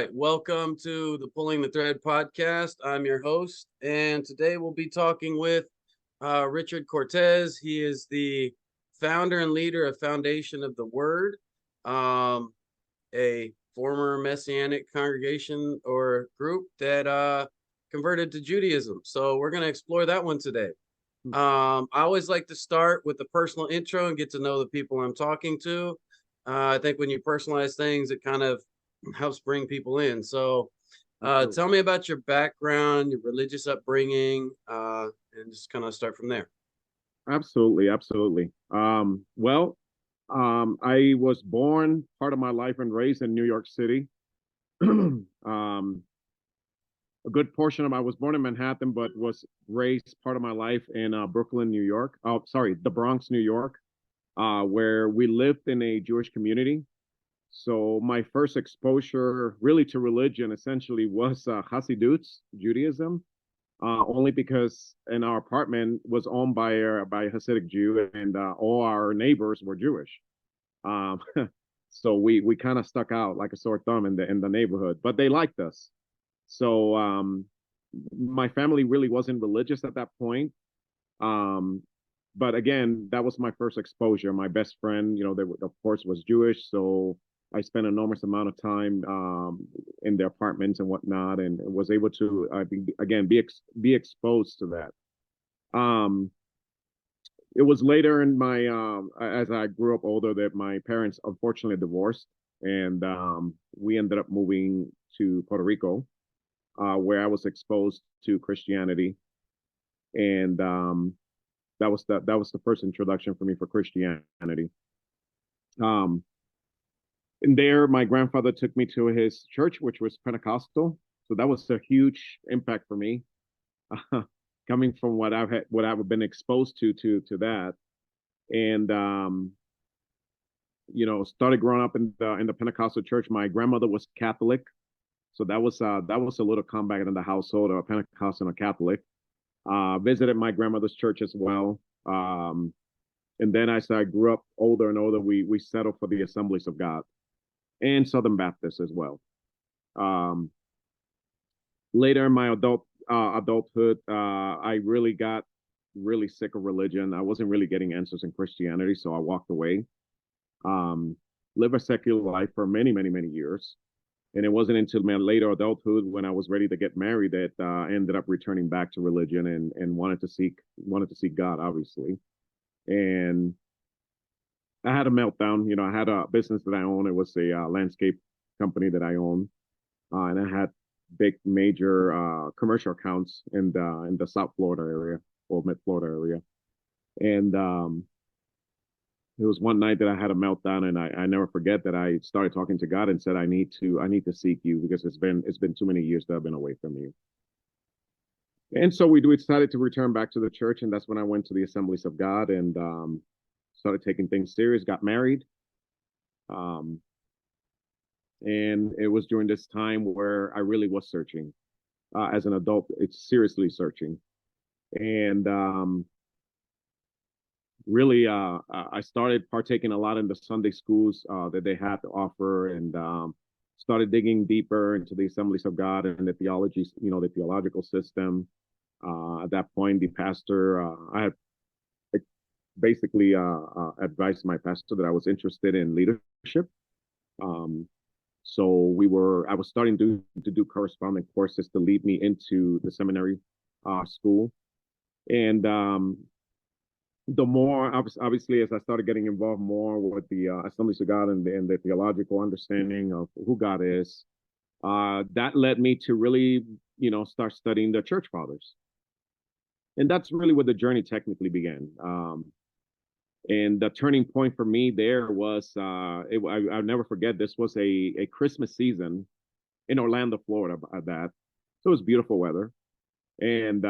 right, welcome to the Pulling the Thread podcast. I'm your host, and today we'll be talking with Richard Cortes. He is the founder and leader of Foundation of the Word, a former Messianic congregation or group that converted to Judaism. So we're going to explore that one today. I always like to start with a personal intro and get to know the people I'm talking to. I think when you personalize things, it kind of helps bring people in. So tell me about your background, your religious upbringing, and just kind of start from there. Absolutely. I was born part of my life and raised in New York City. A good portion of I was born in Manhattan, but was raised part of my life in Brooklyn, New York. Oh, sorry, the Bronx, New York, where we lived in a Jewish community. So my first exposure really to religion essentially was Hasidic Judaism, only because in our apartment was owned by a Hasidic Jew, and all our neighbors were Jewish. Um, so we kind of stuck out like a sore thumb in the neighborhood, but they liked us. So my family really wasn't religious at that point. But again, that was my first exposure. My best friend, they of course was Jewish, so I spent an enormous amount of time in their apartments and whatnot, and was able to be exposed to that. It was later in my as I grew up older that my parents unfortunately divorced, and we ended up moving to Puerto Rico, where I was exposed to Christianity, and that was the first introduction for me for Christianity. And there, my grandfather took me to his church, which was Pentecostal. So that was a huge impact for me, coming from what I've been exposed to that, and started growing up in the Pentecostal church. My grandmother was Catholic, so that was a little combat in the household, a Pentecostal and a Catholic. Visited my grandmother's church as well. And then as I grew up older and older, we settled for the Assemblies of God and Southern Baptist as well. Later in my adulthood, I really got really sick of religion. I wasn't really getting answers in Christianity, so I walked away. Lived a secular life for many, many, many years. And it wasn't until my later adulthood, when I was ready to get married, that I ended up returning back to religion and wanted to seek God, obviously. And I had a meltdown. I had a business that I own. It was a landscape company that I own, and I had big, major commercial accounts in the South Florida area or Mid Florida area. And it was one night that I had a meltdown, and I never forget that I started talking to God and said, I need to seek you, because it's been too many years that I've been away from you. And so we decided to return back to the church, and that's when I went to the Assemblies of God and started taking things serious, got married. And it was during this time where I really was searching. As an adult, it's seriously searching. And really, I started partaking a lot in the Sunday schools that they had to offer, and started digging deeper into the Assemblies of God and the theology, the theological system. At that point, the pastor, I had basically advised my pastor that I was interested in leadership. So I was starting to do corresponding courses to lead me into the seminary school. And the more, obviously, as I started getting involved more with the Assemblies of God and the theological understanding of who God is, that led me to really, start studying the church fathers. And that's really where the journey technically began. And the turning point for me there was, I'll never forget, this was a Christmas season in Orlando, Florida, at that. So it was beautiful weather. And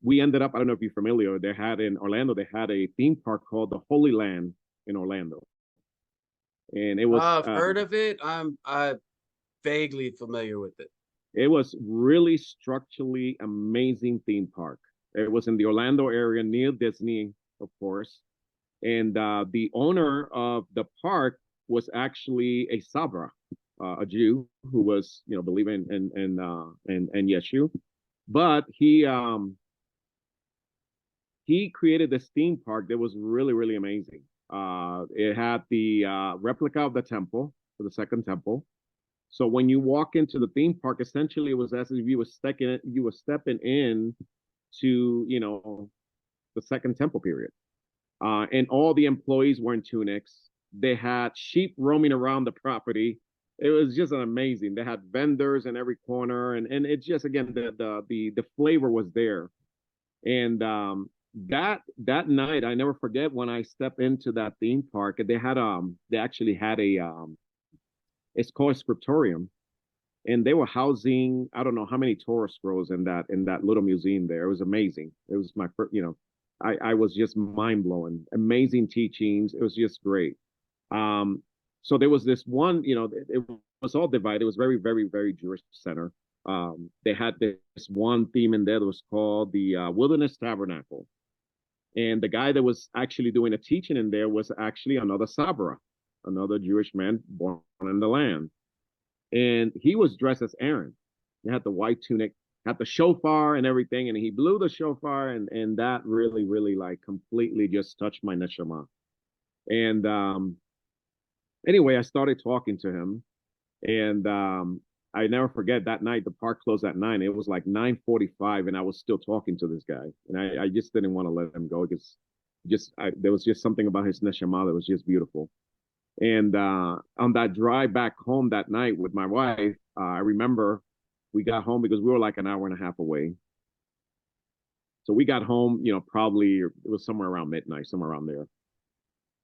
we ended up, I don't know if you're familiar, they had a theme park called the Holyland in Orlando. And it was... I've heard of it. I'm vaguely familiar with it. It was really structurally amazing theme park. It was in the Orlando area near Disney, of course. And the owner of the park was actually a Sabra. a Jew who was, believing in Yeshu, but he created this theme park that was really, really amazing. It had the replica of the temple, for the second temple. So when you walk into the theme park, essentially it was as if you were stepping in to, the second temple period. And all the employees were in tunics. They had sheep roaming around the property. It was just amazing. They had vendors in every corner, and it just, again, the flavor was there. And that night, I never forget when I stepped into that theme park. They actually had it's called a scriptorium, and they were housing, I don't know how many Torah scrolls in that little museum there. It was amazing. It was my first, I was just mind blowing. Amazing teachings. It was just great. So there was this one, it was all divided. It was very, very, very Jewish center. They had this one theme in there that was called the Wilderness Tabernacle. And the guy that was actually doing a teaching in there was actually another Sabra, another Jewish man born in the land. And he was dressed as Aaron. He had the white tunic, had the shofar and everything, and he blew the shofar, and that really, really, like, completely just touched my neshama. And anyway, I started talking to him, and I never forget that night. The park closed at 9. It was like 9:45, and I was still talking to this guy, and I just didn't want to let him go because there was just something about his neshama that was just beautiful. And on that drive back home that night with my wife, I remember we got home because we were like an hour and a half away. So we got home, probably it was somewhere around midnight, somewhere around there.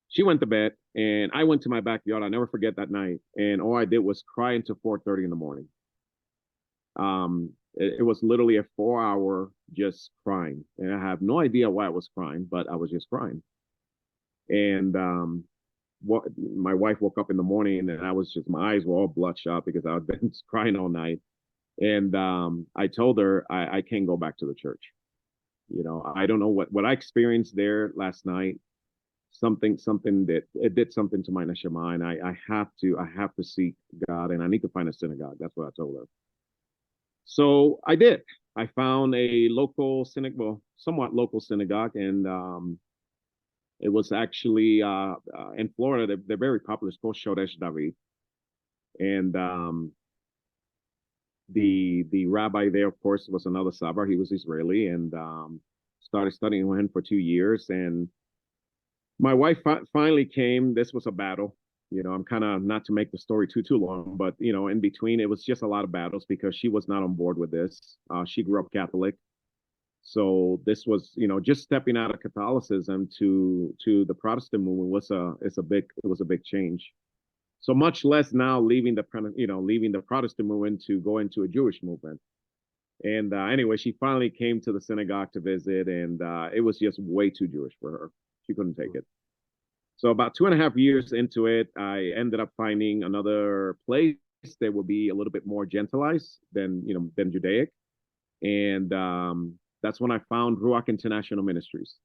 She went to bed, and I went to my backyard. I'll never forget that night. And all I did was cry until 4:30 in the morning. It was literally a 4-hour just crying. And I have no idea why I was crying, but I was just crying. And my wife woke up in the morning, and my eyes were all bloodshot because I had been crying all night. And I told her I can't go back to the church. I don't know what I experienced there last night. Something that it did something to my neshama, and I have to seek God, and I need to find a synagogue. That's what I told her. So I did. I found a local synagogue, well, somewhat local synagogue, and it was actually in Florida. They're very popular. It's called Chodesh David, and the rabbi there, of course, was another Sabra. He was Israeli, and started studying with him for 2 years. And my wife finally came. This was a battle. I'm kind of, not to make the story too long, but in between, it was just a lot of battles because she was not on board with this. She grew up Catholic, so this was, just stepping out of Catholicism to the Protestant movement was a big change. So much less now leaving the Protestant movement to go into a Jewish movement. And anyway, she finally came to the synagogue to visit, and it was just way too Jewish for her. She couldn't take it. So about 2.5 years into it, I ended up finding another place that would be a little bit more gentilized than Judaic. And that's when I found Ruach International Ministries.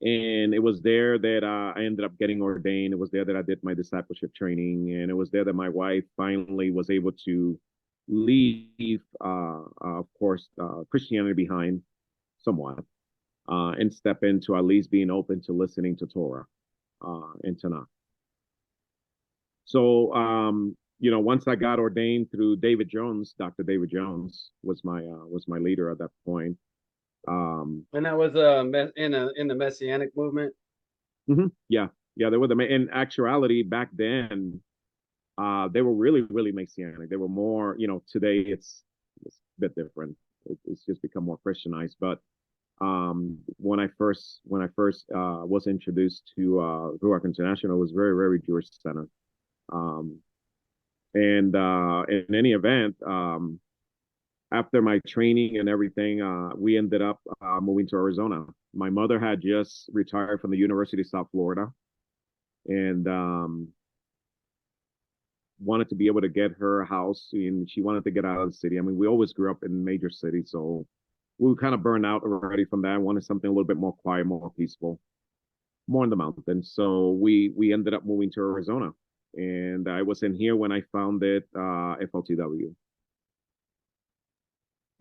And it was there that I ended up getting ordained. It was there that I did my discipleship training. And it was there that my wife finally was able to leave, of course, Christianity behind somewhat, and step into at least being open to listening to Torah and Tanakh. So, once I got ordained through David Jones, Dr. David Jones was my leader at that point. And that was in the Messianic movement. Mm-hmm. Yeah, they were in actuality back then. They were really, really Messianic. They were more, today it's a bit different. It's just become more Christianized. But when I first was introduced to Ruach International, it was very, very Jewish centered. And in any event, after my training and everything, we ended up moving to Arizona. My mother had just retired from the University of South Florida, and wanted to be able to get her a house, and she wanted to get out of the city. I mean, we always grew up in major cities, so we were kind of burned out already from that. I wanted something a little bit more quiet, more peaceful, more in the mountains. So we ended up moving to Arizona. And I was in here when I founded FLTW.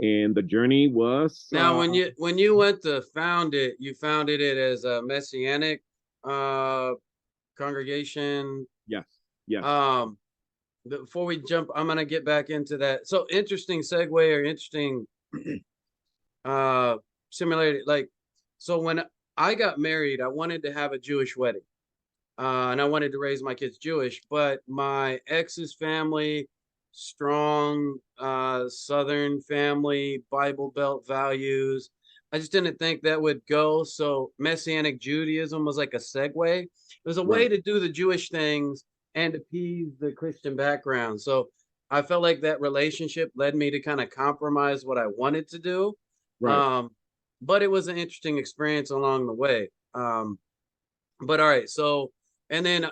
And the journey was Now, when you went to found it, you founded it as a Messianic congregation. yes, yes. Before we jump, I'm gonna get back into that. So interesting segue or interesting similarity. Like, so when I got married, I wanted to have a Jewish wedding. And I wanted to raise my kids Jewish, but my ex's family, strong Southern family, Bible Belt values. I just didn't think that would go. So Messianic Judaism was like a segue. It was a way to do the Jewish things and appease the Christian background. So I felt like that relationship led me to kind of compromise what I wanted to do. Right. But it was an interesting experience along the way. But all right, so and then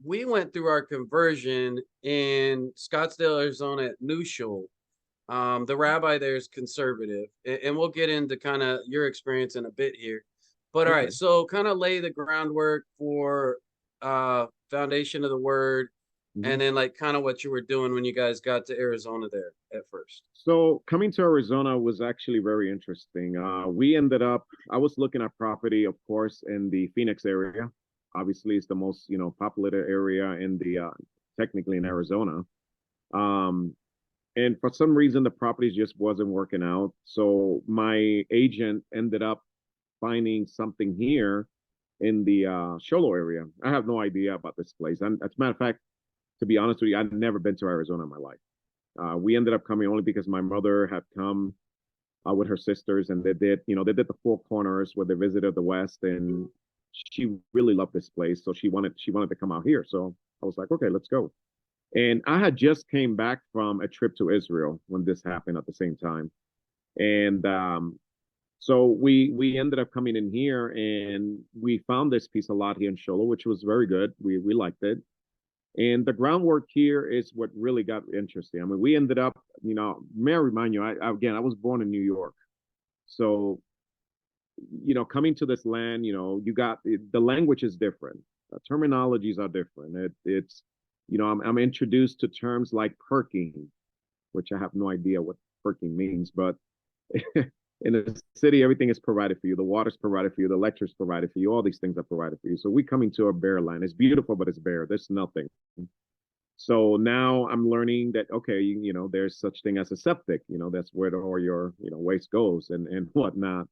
we went through our conversion in Scottsdale, Arizona at New Shul. The rabbi there is conservative, and we'll get into kind of your experience in a bit here. But all right, so kind of lay the groundwork for foundation of the word, and then like kind of what you were doing when you guys got to Arizona there at first. So coming to Arizona was actually very interesting. We ended up, I was looking at property, of course, in the Phoenix area. Obviously, it's the most, populated area in the, technically in Arizona. And for some reason, the property just wasn't working out. So my agent ended up finding something here in the Sholo area. I have no idea about this place. And as a matter of fact, to be honest with you, I've never been to Arizona in my life. We ended up coming only because my mother had come with her sisters, and they did the Four Corners where they visited the West, and she really loved this place, so she wanted to come out here. So I was like, okay, let's go. And I had just came back from a trip to Israel when this happened at the same time, and so we ended up coming in here, and we found this piece of lot here in Sholo, which was very good. We liked it. And the groundwork here is what really got interesting. I mean, we ended up, may I remind you, I was born in New York. So, coming to this land, you got the language is different. Terminologies are different. It's, I'm introduced to terms like perking, which I have no idea what perking means, but in the city, everything is provided for you. The water's provided for you. The lecture's provided for you. All these things are provided for you. So we coming to a bare land. It's beautiful, but it's bare. There's nothing. So now I'm learning that, okay, there's such thing as a septic. That's where all your, waste goes and whatnot.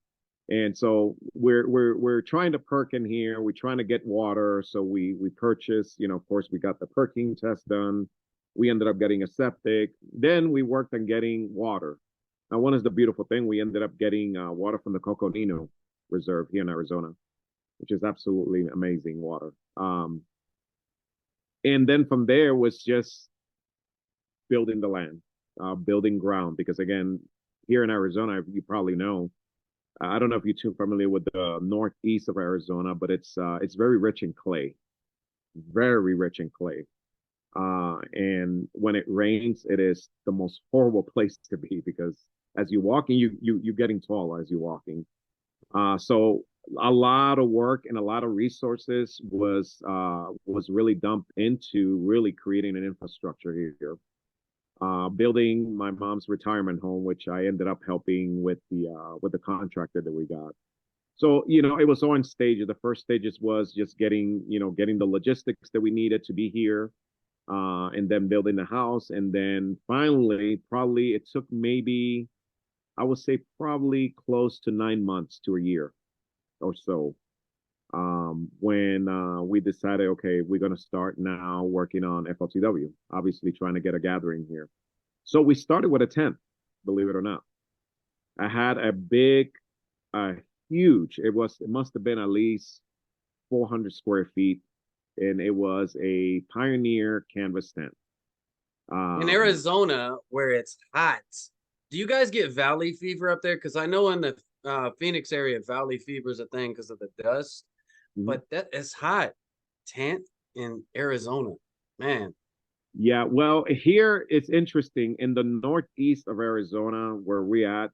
And so we're trying to perk in here. We're trying to get water. So we purchase, of course, we got the perking test done. We ended up getting a septic. Then we worked on getting water. Now, one is the beautiful thing. We ended up getting water from the Coconino Reserve here in Arizona, which is absolutely amazing water. And then from there was just building the land, building ground. Because again, here in Arizona, you probably know, I don't know if you're too familiar with the northeast of Arizona, but it's very rich in clay, very rich in clay. And when it rains, it is the most horrible place to be, because as you're walking, you're getting taller as you're walking. So a lot of work and a lot of resources was really dumped into really creating an infrastructure here. Building my mom's retirement home, which I ended up helping with the contractor that we got. So, it was all in stages. The first stages was just getting the logistics that we needed to be here, and then building the house. And then finally, probably it took maybe, I would say probably close to 9 months to a year or so, when we decided, okay, we're going to start now working on FLTW, obviously trying to get a gathering here. So we started with a tent, believe it or not. I had a big, huge, it must have been at least 400 square feet, and it was a Pioneer canvas tent. In Arizona, where it's hot, do you guys get valley fever up there? Because I know in the Phoenix area, valley fever is a thing because of the dust, but that is hot. Tent in Arizona, man. Yeah, well, here it's interesting. In the northeast of Arizona, where we're at,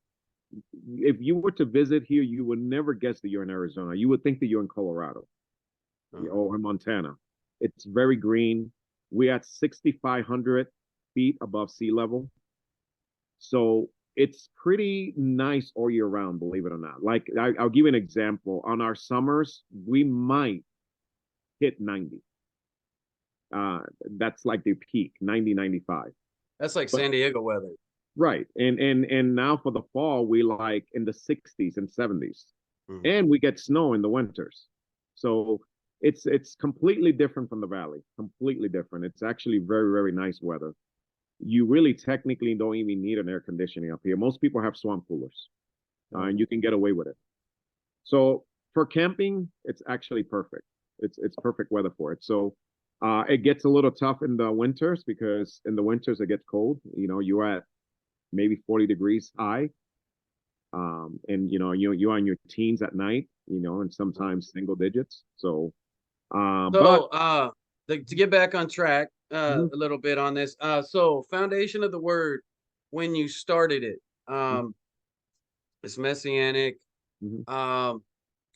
if you were to visit here, you would never guess that you're in Arizona. You would think that you're in Colorado or in Montana. It's very green. We're at 6,500 feet above sea level. So it's pretty nice all year round, believe it or not. Like I'll give you an example. On our summers, we might hit 90. That's like the peak, 90, 95. That's like But San Diego weather. right. And now for the fall, we like in the 60s and 70s. Mhm. And we get snow in the winters. So it's completely different from the valley. Completely different. It's actually very, very nice weather. You really technically don't even need an air conditioning up here. Most people have swamp coolers, and you can get away with it. So for camping, it's actually perfect. It's perfect weather for it. So it gets a little tough in the winters because in the winters it gets cold. You know, you're at maybe 40 degrees high, and you know you're on your teens at night. You know, and sometimes single digits. So, but To get back on track Mhm. a little bit on this, so foundation of the word when you started it, it's messianic. Mhm. Um,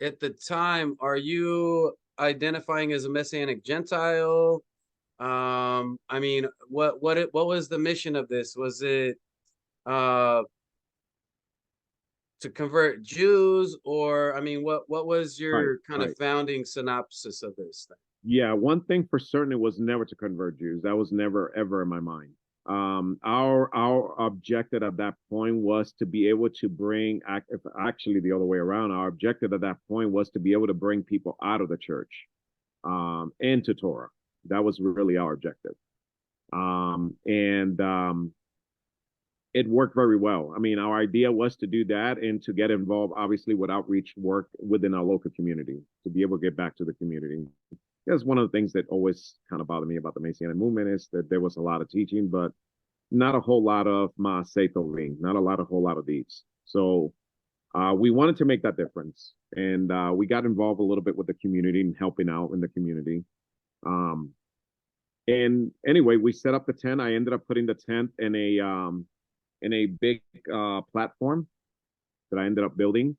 at the time, are you identifying as a messianic Gentile? I mean, what was the mission of this? Was it uh to convert Jews, or I mean, what was Right, your kind of right. founding synopsis of this thing? Yeah, one thing for certain, it was never to convert Jews. That was never ever in my mind. Our objective at that point was to be able to bring, actually the other way around. Our objective at that point was to be able to bring people out of the church, into Torah. That was really our objective. And it worked very well. I mean, our idea was to do that and to get involved, obviously, with outreach work within our local community, to be able to get back to the community. That's one of the things that always kind of bothered me about the Messianic movement is that there was a lot of teaching, but not a whole lot of ma'aseh tovim, not a whole lot of deeds. So we wanted to make that difference, and we got involved a little bit with the community and helping out in the community. Um, and anyway, we set up the tent. I ended up putting the tent in a big platform that I ended up building,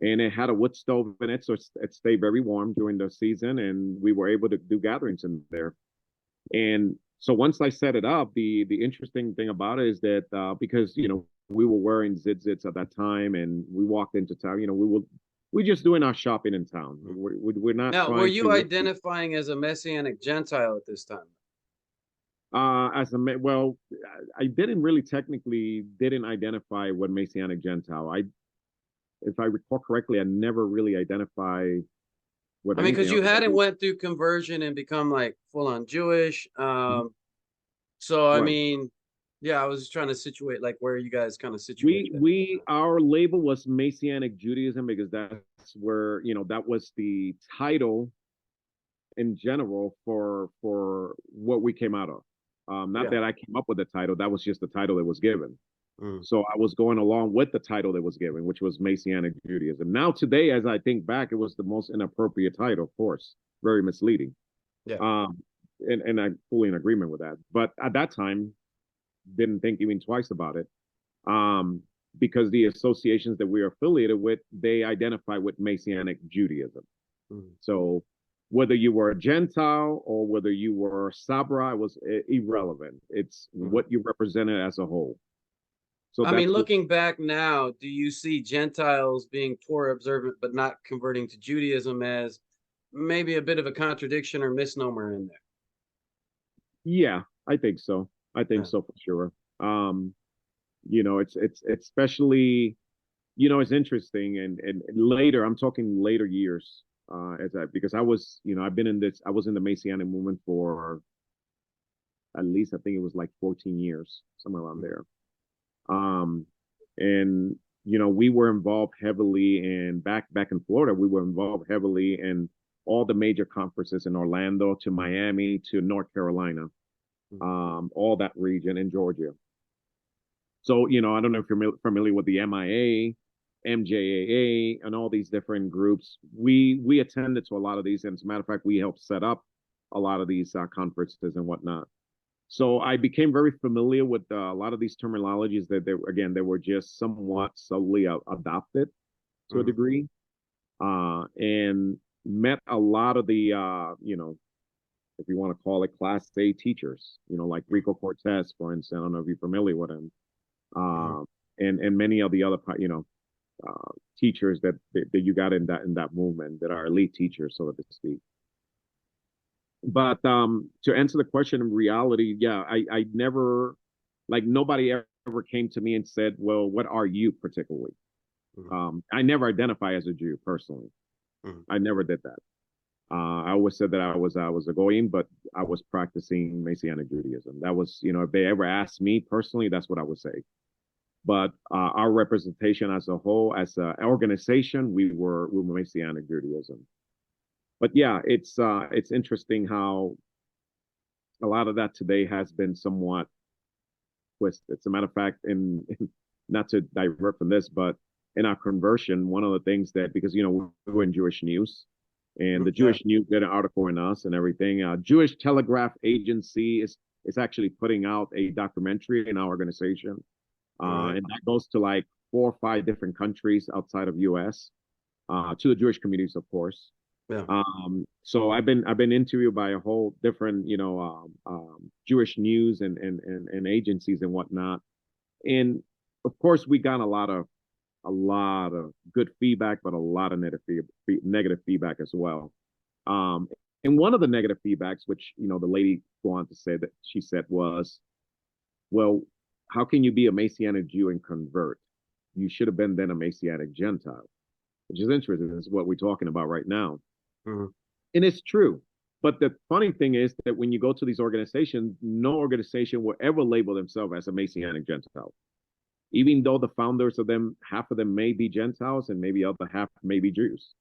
and it had a wood stove in it, so it stayed very warm during the season, and we were able to do gatherings in there. And so once I set it up, the interesting thing about it is that because you know we were wearing zits at that time, and we walked into town, you know, we're just doing our shopping in town. We're not Now, were trying you to identifying as a messianic Gentile at this time? as a well, I didn't really technically didn't identify what Messianic Gentile. I if I recall correctly, I never really identify what I mean, anything because you else. hadn't went through conversion and become like full on Jewish. So I Right. mean, yeah, I was just trying to situate like where you guys kind of situate that. Our label was Messianic Judaism because that's where, you know, that was the title in general for what we came out of. Not Yeah. that I came up with the title, that was just the title that was given. Mm. So I was going along with the title that was given, which was Messianic Judaism. Now today, as I think back, it was the most inappropriate title, of course, very misleading. Yeah. And I'm fully in agreement with that. But at that time, didn't think even twice about it. Um, because the associations that we are affiliated with, they identify with Messianic Judaism. Mm. So whether you were a Gentile or whether you were Sabra, it was irrelevant. It's Mm. what you represented as a whole. So I mean, that's what, looking back now, do you see Gentiles being Torah observant but not converting to Judaism as maybe a bit of a contradiction or misnomer in there? yeah, I think so. I think Yeah. so for sure. You know, it's especially, you know, it's interesting and later, I'm talking later years, as I because I was, you know, I was in the Messianic movement for at least I think it was like 14 years, somewhere around there. Um, and you know, we were involved heavily in back in Florida, we were involved heavily in all the major conferences in Orlando to Miami to North Carolina, all that region in Georgia. So, you know, I don't know if you're familiar with the MIA, MJAA, and all these different groups. We attended to a lot of these, and as a matter of fact, we helped set up a lot of these conferences and whatnot. So I became very familiar with a lot of these terminologies that they were just somewhat subtly adopted to a Mm. degree, and met a lot of the you know if you want to call it, Class A teachers, like Rico Cortes, for instance. I don't know if you're familiar with him. Mhm. And many of the other, teachers that you got in that movement that are elite teachers, so to speak. But to answer the question, in reality, yeah, I never, like, nobody ever came to me and said, well, what are you particularly? Mhm. I never identify as a Jew personally. Mhm. I never did that. I always said that I was a goyim, but I was practicing Messianic Judaism. That was, if they ever asked me personally, that's what I would say. But our representation as a whole, as an organization, we were Messianic Judaism. But yeah, it's interesting how a lot of that today has been somewhat twisted. As a matter of fact, not to divert from this, but in our conversion, one of the things that, because we were in Jewish news, and the Yeah. Jewish news did an article on us and everything. Jewish Telegraph Agency is actually putting out a documentary in our organization, All right. and that goes to like 4 or 5 different countries outside of U.S. To the Jewish communities, of course. Yeah. So I've been interviewed by a whole different, Jewish news and agencies and whatnot. And of course, we got a lot of good feedback, but a lot of negative feedback as well. Um, and one of the negative feedbacks, which the lady go on to say, that she said was, well, how can you be a Messianic Jew and convert? You should have been then a Messianic Gentile, which is interesting. This is what we're talking about right now. Mhm. And it's true. But the funny thing is that when you go to these organizations, no organization will ever label themselves as a Messianic Gentile, even though the founders of them, half of them may be Gentiles and maybe other half may be Jews.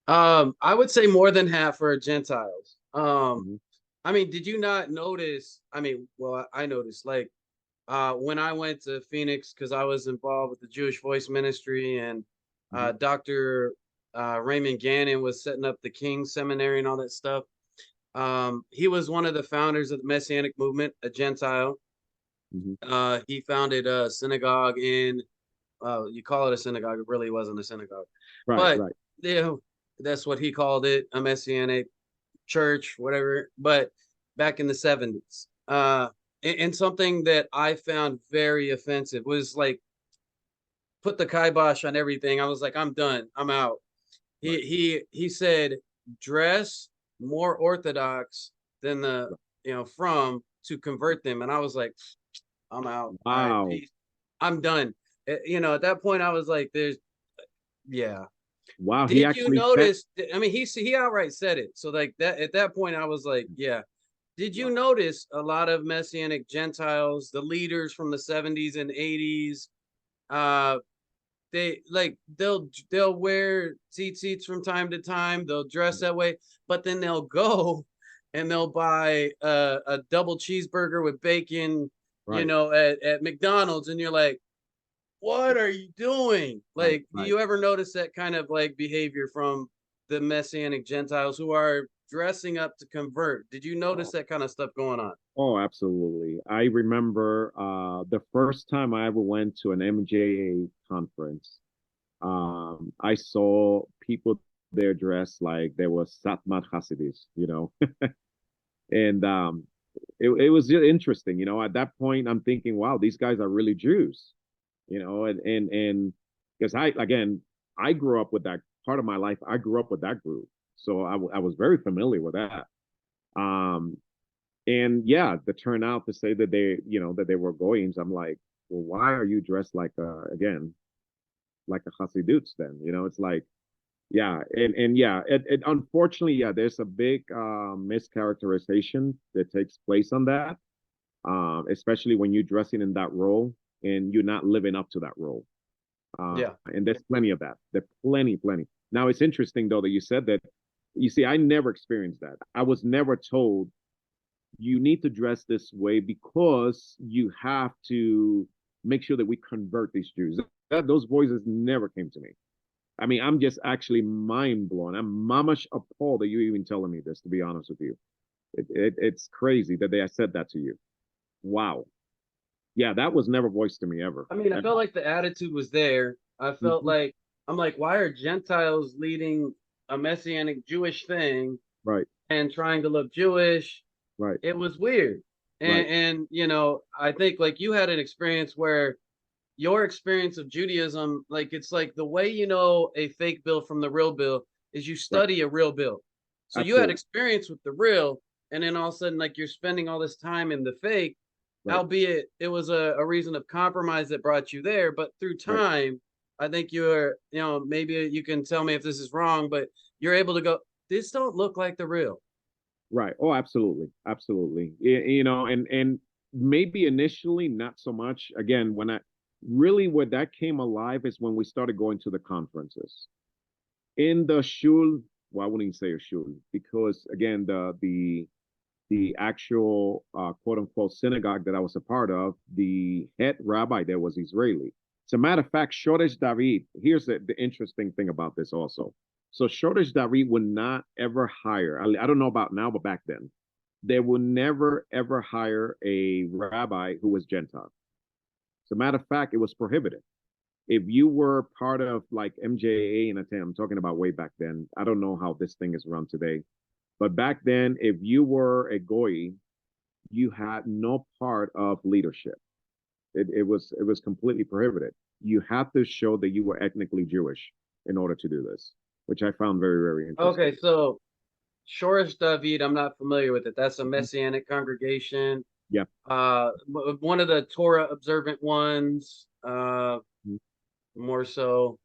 I would say more than half are Gentiles. Mhm. I mean, did you not notice? I mean, well, I noticed, like, when I went to Phoenix, because I was involved with the Jewish Voice Ministry, and Mhm. Dr. Raymond Gannon was setting up the King Seminary and all that stuff. He was one of the founders of the Messianic movement, a Gentile. Mhm. He founded a synagogue in, you call it a synagogue, it really wasn't a synagogue, Right, but right. that's what he called it, a Messianic church, whatever. But back in the 70s, and something that I found very offensive was, like, put the kibosh on everything. I was like, I'm done, I'm out. Right. He said, dress more orthodox than the, Right. from, to convert them, and I was like, I'm out. All right, Wow. peace. I'm done. At that point, I was like, yeah. Wow. He Did you actually said, notice? I mean, he outright said it. So, like, that, at that point, I was like, yeah. Did you wow. notice a lot of Messianic Gentiles, the leaders from the 70s and 80s? Uh, they'll wear tzitzits from time to time. They'll dress that way, but then they'll go and they'll buy a double cheeseburger with bacon, Right, at McDonald's, and you're like, what are you doing? right, Like, do right. you ever notice that kind of, like, behavior from the Messianic Gentiles who are dressing up to convert? Did you notice Oh, that kind of stuff going on? oh, absolutely. I remember the first time I ever went to an MJA conference. I saw people there dressed like they were Satmar Hasidis. And it was just interesting. At that point, I'm thinking, wow, these guys are really Jews. And because I grew up with that part of my life. I grew up with that group, so I was very familiar with that. Um, and yeah, the turnout to say that they were goyim, I'm like, well, why are you dressed like again like a Hasidut then? It's like, yeah, and yeah, it unfortunately, yeah, there's a big mischaracterization that takes place on that, especially when you're dressing in that role and you're not living up to that role. Yeah. And there's plenty of that. There's plenty. Now it's interesting though that you said that. You see, I never experienced that. I was never told you need to dress this way because you have to make sure that we convert these Jews. Those voices never came to me. I mean, I'm just actually mind blown. I'm mamash appalled that you're even telling me this, to be honest with you. It's crazy that they said that to you. Wow. Yeah, that was never voiced to me ever. I mean, I felt like the attitude was there. I felt Mhm. like, I'm like, why are Gentiles leading a Messianic Jewish thing Right. and trying to look Jewish? Right. It was weird. Right. And you know, I think like you had an experience where your experience of Judaism, like it's like the way you know a fake bill from the real bill is you Right. study a real bill. So you had Absolutely. experience with the real, and then all of a sudden, like you're spending all this time in the fake, Right. albeit it was a reason of compromise that brought you there. But through Right. time, I think you're, you know, maybe you can tell me if this is wrong, but you're able to go, this don't look like the real. Right. Oh, absolutely. Absolutely. You know, and maybe initially not so much. Again, when I really where that came alive is when we started going to the conferences. In the shul, well, I wouldn't even say a shul, because again, the actual quote unquote synagogue that I was a part of, the head rabbi there was Israeli. As a matter of fact, Shoresh David, here's the interesting thing about this also. So Shoresh David would not ever hire, I don't know about now, but back then, they would never ever hire a rabbi who was Gentile. As a matter of fact, it was prohibited. If you were part of like MJA, and I'm talking about way back then, I don't know how this thing is run today, but back then, if you were a goy, you had no part of leadership. It was completely prohibited. You had to show that you were ethnically Jewish in order to do this, which I found very, very interesting. Okay, so Shorish David, I'm not familiar with it. That's a Messianic congregation. Yeah. One of the Torah observant ones. Mhm. More so.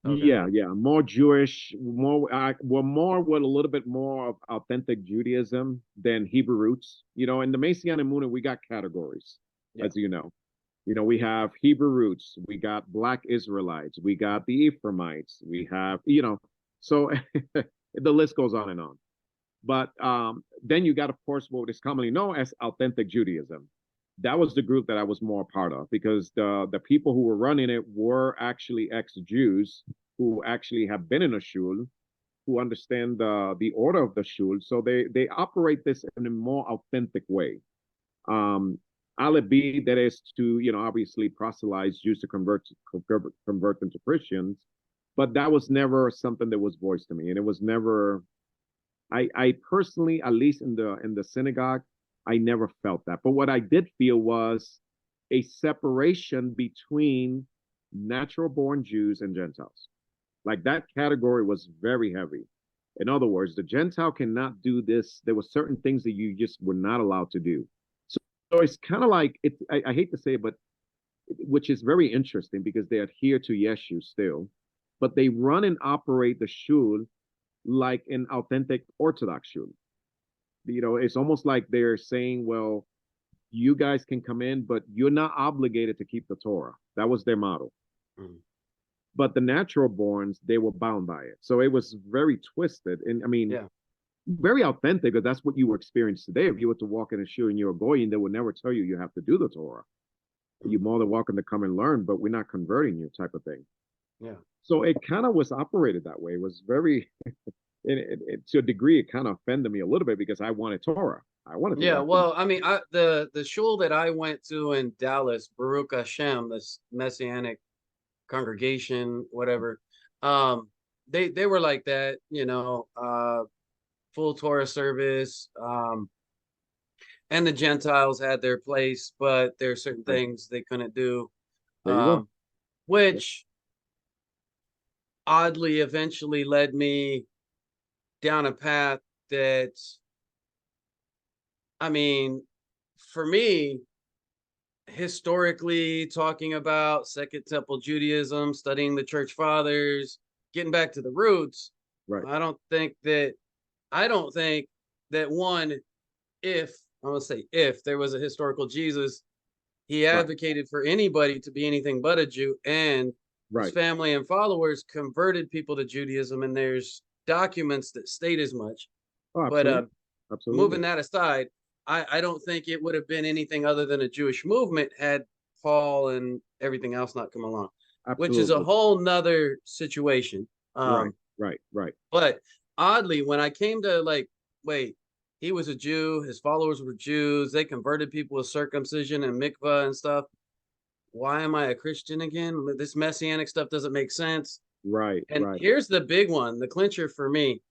Okay. Yeah, yeah, more Jewish, more well, more with a little bit more of authentic Judaism than Hebrew roots. You know, in the Messianic movement, we got categories, Yeah. as you know. You know, we have Hebrew roots, we got Black Israelites, we got the Ephraimites, we have, you know, so the list goes on and on. But then you got, of course, what is commonly known as authentic Judaism. That was the group that I was more a part of, because the people who were running it were actually ex-Jews who actually have been in a shul, who understand the order of the shul. So they operate this in a more authentic way. Um, alibi, that is to, you know, obviously proselytize Jews to convert them to Christians, but that was never something that was voiced to me, and it was never. I personally, at least in the synagogue, I never felt that. But what I did feel was a separation between natural born Jews and Gentiles. Like that category was very heavy. In other words, the Gentile cannot do this. There were certain things that you just were not allowed to do. So it's kind of like it. I hate to say it, but which is very interesting because they adhere to Yeshu still, but they run and operate the shul like an authentic Orthodox shul. You know, it's almost like they're saying, well, you guys can come in, but you're not obligated to keep the Torah. That was their model. Mm-hmm. But the natural borns, they were bound by it. So it was very twisted. And I mean, yeah, very authentic, because that's what you would experience today. If you were to walk in a shul and you're a goy, they would never tell you you have to do the Torah. You're more than welcome to come and learn, but we're not converting you, type of thing. Yeah. So it kind of was operated that way. It was very, to a degree, it kind of offended me a little bit because I wanted Torah. I wanted to. Yeah, well, I mean, the shul that I went to in Dallas, Baruch Hashem, this Messianic congregation, whatever, they were like that, you know, full Torah service, and the Gentiles had their place, but there are certain things they couldn't do, which oddly eventually led me down a path that, I mean, for me, historically talking about Second Temple Judaism, studying the church fathers, getting back to the roots, right? I don't think that one, if I want to say if there was a historical Jesus, he advocated for anybody to be anything but a Jew, and his family and followers converted people to Judaism, and there's documents that state as much. Oh, but moving that aside, I don't think it would have been anything other than a Jewish movement had Paul and everything else not come along, which is a whole nother situation. Right. But oddly, when I came to like, wait, he was a Jew, his followers were Jews, they converted people with circumcision and mikvah and stuff. Why am I a Christian again? This Messianic stuff doesn't make sense. Right. And here's the big one, the clincher for me.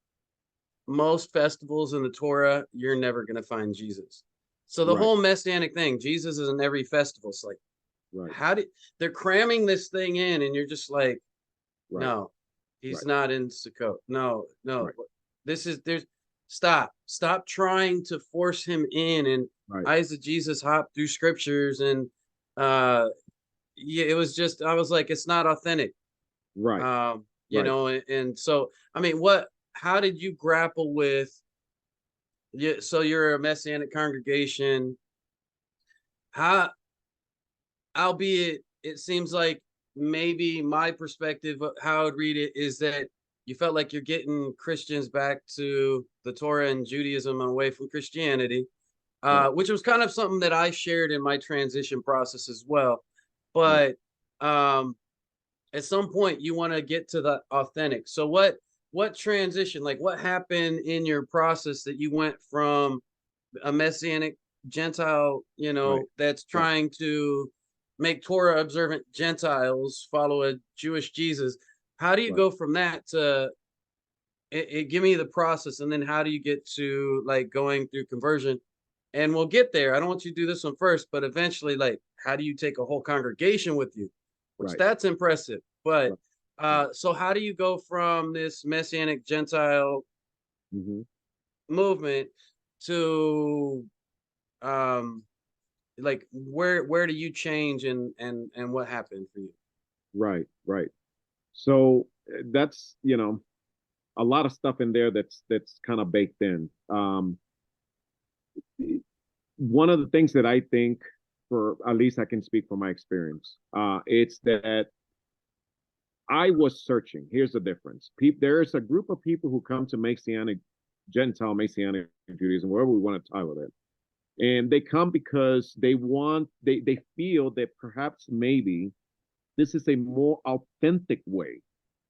most festivals in the Torah, you're never going to find Jesus. So the Right. whole messianic thing, Jesus is in every festival. It's like, Right. how did they're cramming this thing in, and you're just like, Right. no, he's Right. not in Sukkot. No, no. Right. There's stop trying to force him in and Right. Isaac Jesus hop through scriptures and yeah, it was just I was like, it's not authentic. Right. You Right. know, and so I mean, how did you grapple with yeah, so you're a messianic congregation. How albeit it seems like maybe my perspective of how I would read it is that you felt like you're getting Christians back to the Torah and Judaism and away from Christianity, Right. which was kind of something that I shared in my transition process as well. Right. But at some point, you want to get to the authentic. So what transition, like what happened in your process that you went from a messianic Gentile, you know, Right. that's Right. trying to make Torah observant Gentiles follow a Jewish Jesus. How do you Right. go from that to give me the process, and then how do you get to like going through conversion? And we'll get there. I don't want you to do this one first, but eventually, like, how do you take a whole congregation with you? Which Right. that's impressive. But Right. so how do you go from this messianic Gentile Mm-hmm. movement to um like where do you change and what happened for you? Right. Right. So that's, a lot of stuff in there that's kind of baked in. One of the things that I think, for at least I can speak from my experience, it's that I was searching. Here's the difference. There's a group of people who come to Gentile Messianic Judaism, wherever we want to title it. And they come because they feel that perhaps maybe this is a more authentic way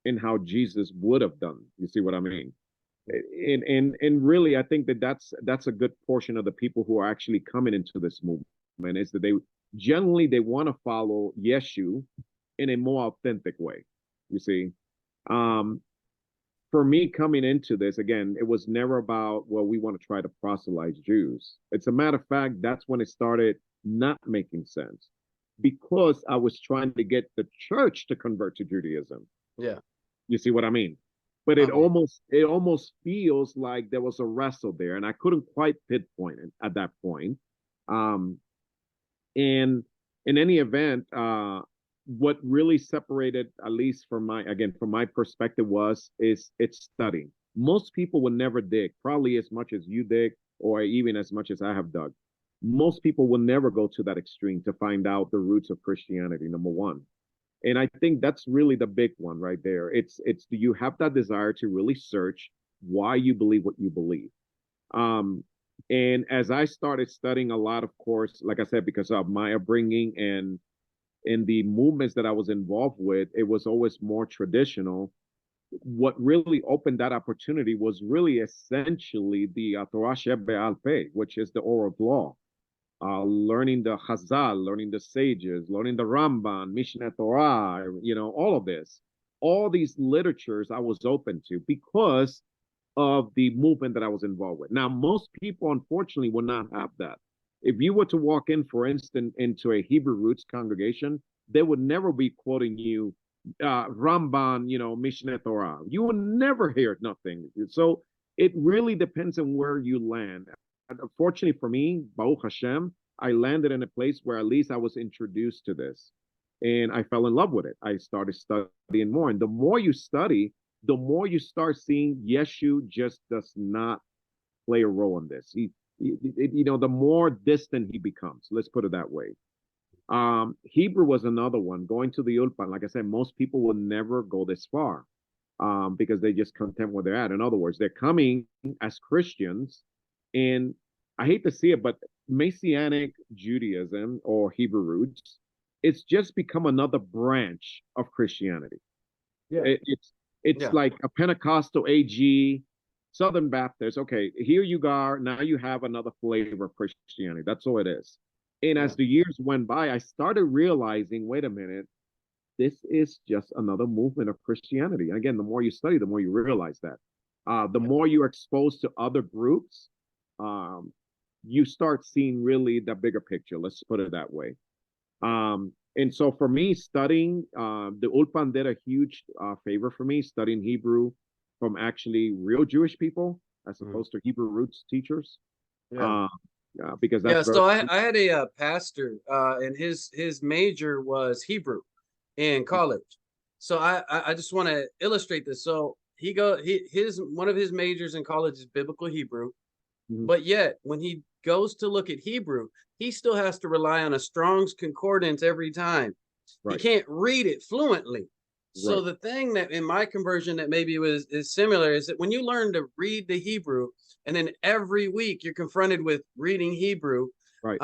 in how Jesus would have done. You see what I mean? And really, I think that's a good portion of the people who are actually coming into this movement, is that they want to follow Yeshu in a more authentic way. You see, um, for me coming into this, again, it was never about, well, we want to try to proselyte Jews. It's a matter of fact, that's when it started not making sense, because I was trying to get the church to convert to Judaism. Yeah. You see what I mean? But it Uh-huh. almost feels like there was a wrestle there, and I couldn't quite pinpoint it at that point. Um, and in any event, what really separated, at least from my perspective, is it's studying. Most people will never dig, probably as much as you dig, or even as much as I have dug. Most people will never go to that extreme to find out the roots of Christianity, number one. And I think that's really the big one right there. Do you have that desire to really search why you believe what you believe? Um, and as I started studying a lot, of course, like I said, because of my upbringing and in the movements that I was involved with, it was always more traditional. What really opened that opportunity was really essentially the Torah Shebe'al Peh, which is the oral law. Learning the Chazal, learning the sages, learning the Ramban, Mishneh Torah, all of this. All these literatures I was open to because of the movement that I was involved with. Now, most people, unfortunately, will not have that. If you were to walk in, for instance, into a Hebrew roots congregation, they would never be quoting you Ramban, Mishneh Torah. You will never hear nothing. So it really depends on where you land. And fortunately for me, Baruch Hashem, I landed in a place where at least I was introduced to this. And I fell in love with it. I started studying more. And the more you study, the more you start seeing Yeshu just does not play a role in this. The more distant he becomes. Let's put it that way. Hebrew was another one. Going to the Ulpan, like I said, most people will never go this far because they just content where they're at. In other words, they're coming as Christians, and I hate to see it, but Messianic Judaism or Hebrew roots, it's just become another branch of Christianity. Yeah. It's like a Pentecostal AG, Southern Baptist. Okay, here you are. Now you have another flavor of Christianity. That's all it is. And as the years went by, I started realizing, wait a minute, this is just another movement of Christianity. Again, the more you study, the more you realize that. The more you're exposed to other groups, um, you start seeing really the bigger picture. Let's put it that way. And so for me, studying the Ulpan did a huge favor for me, studying Hebrew from actually real Jewish people as opposed to Hebrew roots teachers. Yeah. Because Yeah, that's very. so I had a pastor, and his major was Hebrew in college. So I just want to illustrate this. So his one of his majors in college is biblical Hebrew, but yet when he goes to look at Hebrew, he still has to rely on a Strong's concordance every time. He Right. can't read it fluently. So Right. the thing that in my conversion that maybe is similar is that when you learn to read the Hebrew, and then every week you're confronted with reading Hebrew, Right.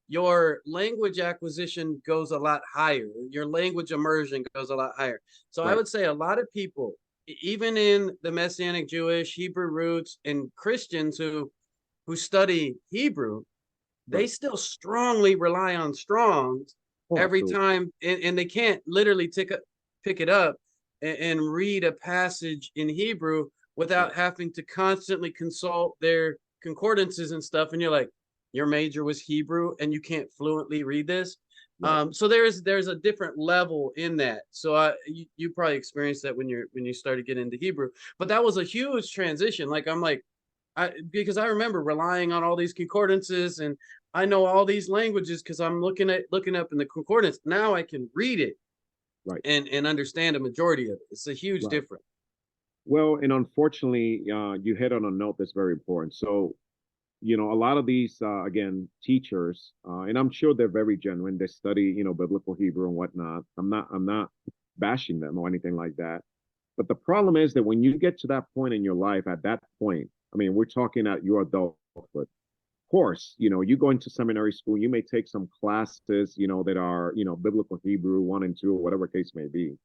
your language acquisition goes a lot higher. Your language immersion goes a lot higher. So I would say a lot of people, even in the Messianic Jewish, Hebrew roots, and Christians who study Hebrew, they still strongly rely on Strong's every time, and they can't literally pick it up and read a passage in Hebrew without having to constantly consult their concordances and stuff. And you're like, your major was Hebrew and you can't fluently read this. So there's a different level in that. So you probably experienced that when you started getting into Hebrew, but that was a huge transition. Like I'm like, because I remember relying on all these concordances, and I know all these languages because I'm looking up in the concordance. Now I can read it, and understand a majority of it. It's a huge difference. Well, and unfortunately, you hit on a note that's very important. So, a lot of these, again, teachers, and I'm sure they're very genuine. They study, biblical Hebrew and whatnot. I'm not bashing them or anything like that. But the problem is that when you get to that point in your life, at that point, I mean, we're talking at your adulthood. Of course, you go into seminary school, you may take some classes, that are, biblical Hebrew 1 and 2, or whatever case may be.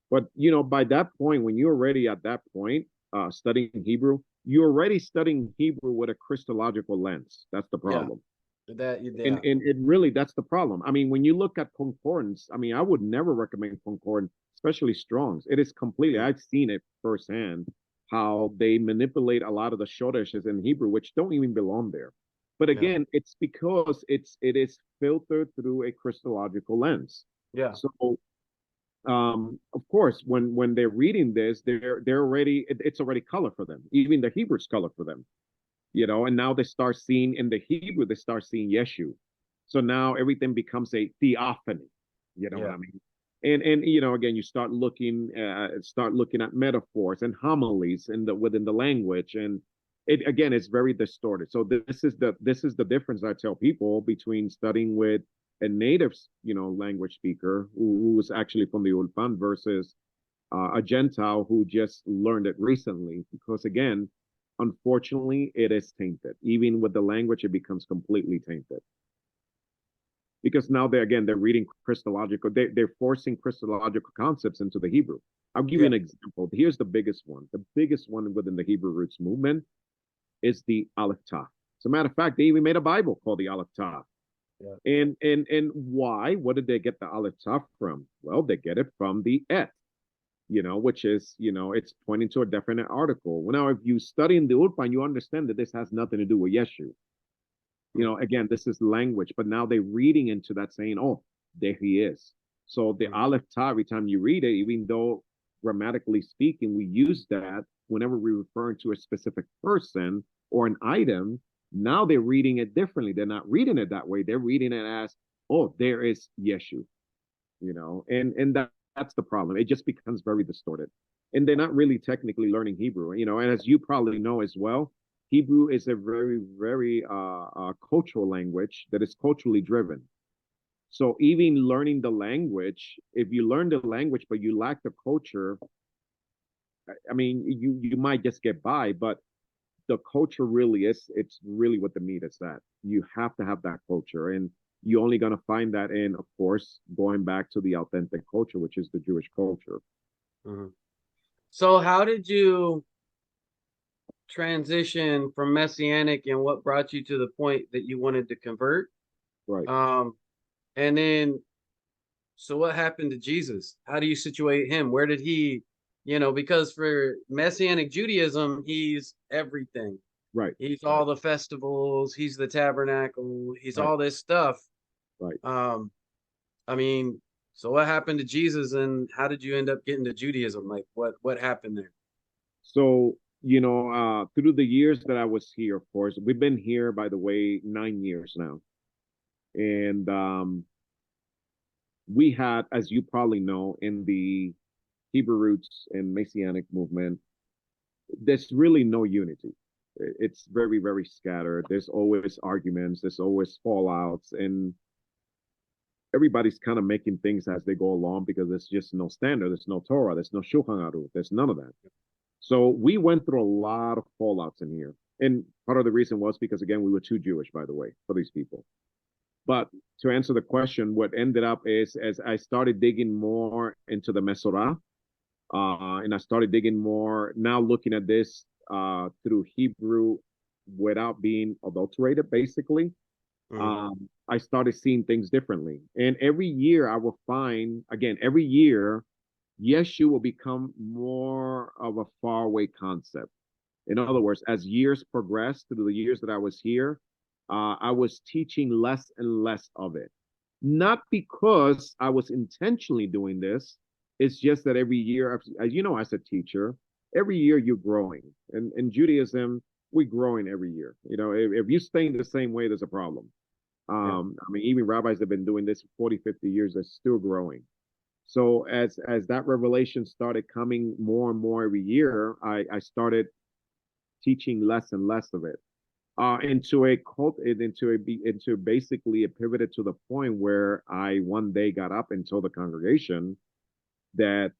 But, by that point, when you're already at that point, studying Hebrew, you're already studying Hebrew with a Christological lens. That's the problem. And it really, that's the problem. I mean, when you look at concordance, I mean, I would never recommend concordance, especially Strong's. It is completely, I've seen it firsthand, how they manipulate a lot of the shortages in Hebrew, which don't even belong there. But again, it's because it is filtered through a Christological lens. Yeah. So of course, when they're reading this, they're already, it's already color for them. Even the Hebrew's color for them, and now they start seeing in the Hebrew, they start seeing Yeshu. So now everything becomes a theophany. You know what I mean? And again, you start looking at metaphors and homilies within the language, and it again, it's very distorted. So this is the difference I tell people between studying with a native, language speaker who was actually from the Ulpan versus a Gentile who just learned it recently. Because again, unfortunately, it is tainted. Even with the language, it becomes completely tainted. Because now they're reading Christological. They're forcing Christological concepts into the Hebrew. I'll give you an example. Here's the biggest one. The biggest one within the Hebrew roots movement is the Aleph Taf. As a matter of fact, they even made a Bible called the Aleph Taf. And why? What did they get the Aleph Taf from? Well, they get it from the Et, which is, it's pointing to a definite article. Well, now, if you study in the Ulpan, you understand that this has nothing to do with Yeshu. Again, this is language, but now they're reading into that saying, oh, there he is. So the Aleph Taf, every time you read it, even though grammatically speaking, we use that whenever we refer to a specific person or an item, now they're reading it differently. They're not reading it that way. They're reading it as, oh, there is Yeshu, and that's the problem. It just becomes very distorted. And they're not really technically learning Hebrew, and as you probably know as well, Hebrew is a very, very cultural language that is culturally driven. So even learning the language, if you learn the language, but you lack the culture, I mean, you might just get by, but the culture really it's really what the meat is that. You have to have that culture. And you're only going to find that in, of course, going back to the authentic culture, which is the Jewish culture. So how did you transition from Messianic, and what brought you to the point that you wanted to convert? Right. And then, so what happened to Jesus? How do you situate him? Where did he You know, because for Messianic Judaism, he's everything. Right. He's all the festivals, he's the tabernacle, he's Right. all this stuff. Right. I mean, so what happened to Jesus and how did you end up getting to Judaism? Like what happened there? So, through the years that I was here, of course, we've been here, by the way, 9 years now. And we had, as you probably know, in the Hebrew roots and Messianic movement, there's really no unity. It's very, very scattered. There's always arguments, there's always fallouts, and everybody's kind of making things as they go along because there's just no standard, there's no Torah, there's no Shulchan Aruch, there's none of that. So we went through a lot of fallouts in here. And part of the reason was because, again, we were too Jewish, by the way, for these people. But to answer the question, what ended up is as I started digging more into the Mesorah, and I started digging more, now looking at this through Hebrew without being adulterated, basically, I started seeing things differently. And every year I will find, again, every year, Yeshu will become more of a faraway concept. In other words, as years progressed through the years that I was here, I was teaching less and less of it. Not because I was intentionally doing this. It's just that every year, as you know, as a teacher, every year you're growing. And in Judaism, we're growing every year. If you stay in the same way, there's a problem. I mean, even rabbis that have been doing this for 40, 50 years, they're still growing. So as that revelation started coming more and more every year, I started teaching less and less of it. Into basically it pivoted to the point where I one day got up and told the congregation that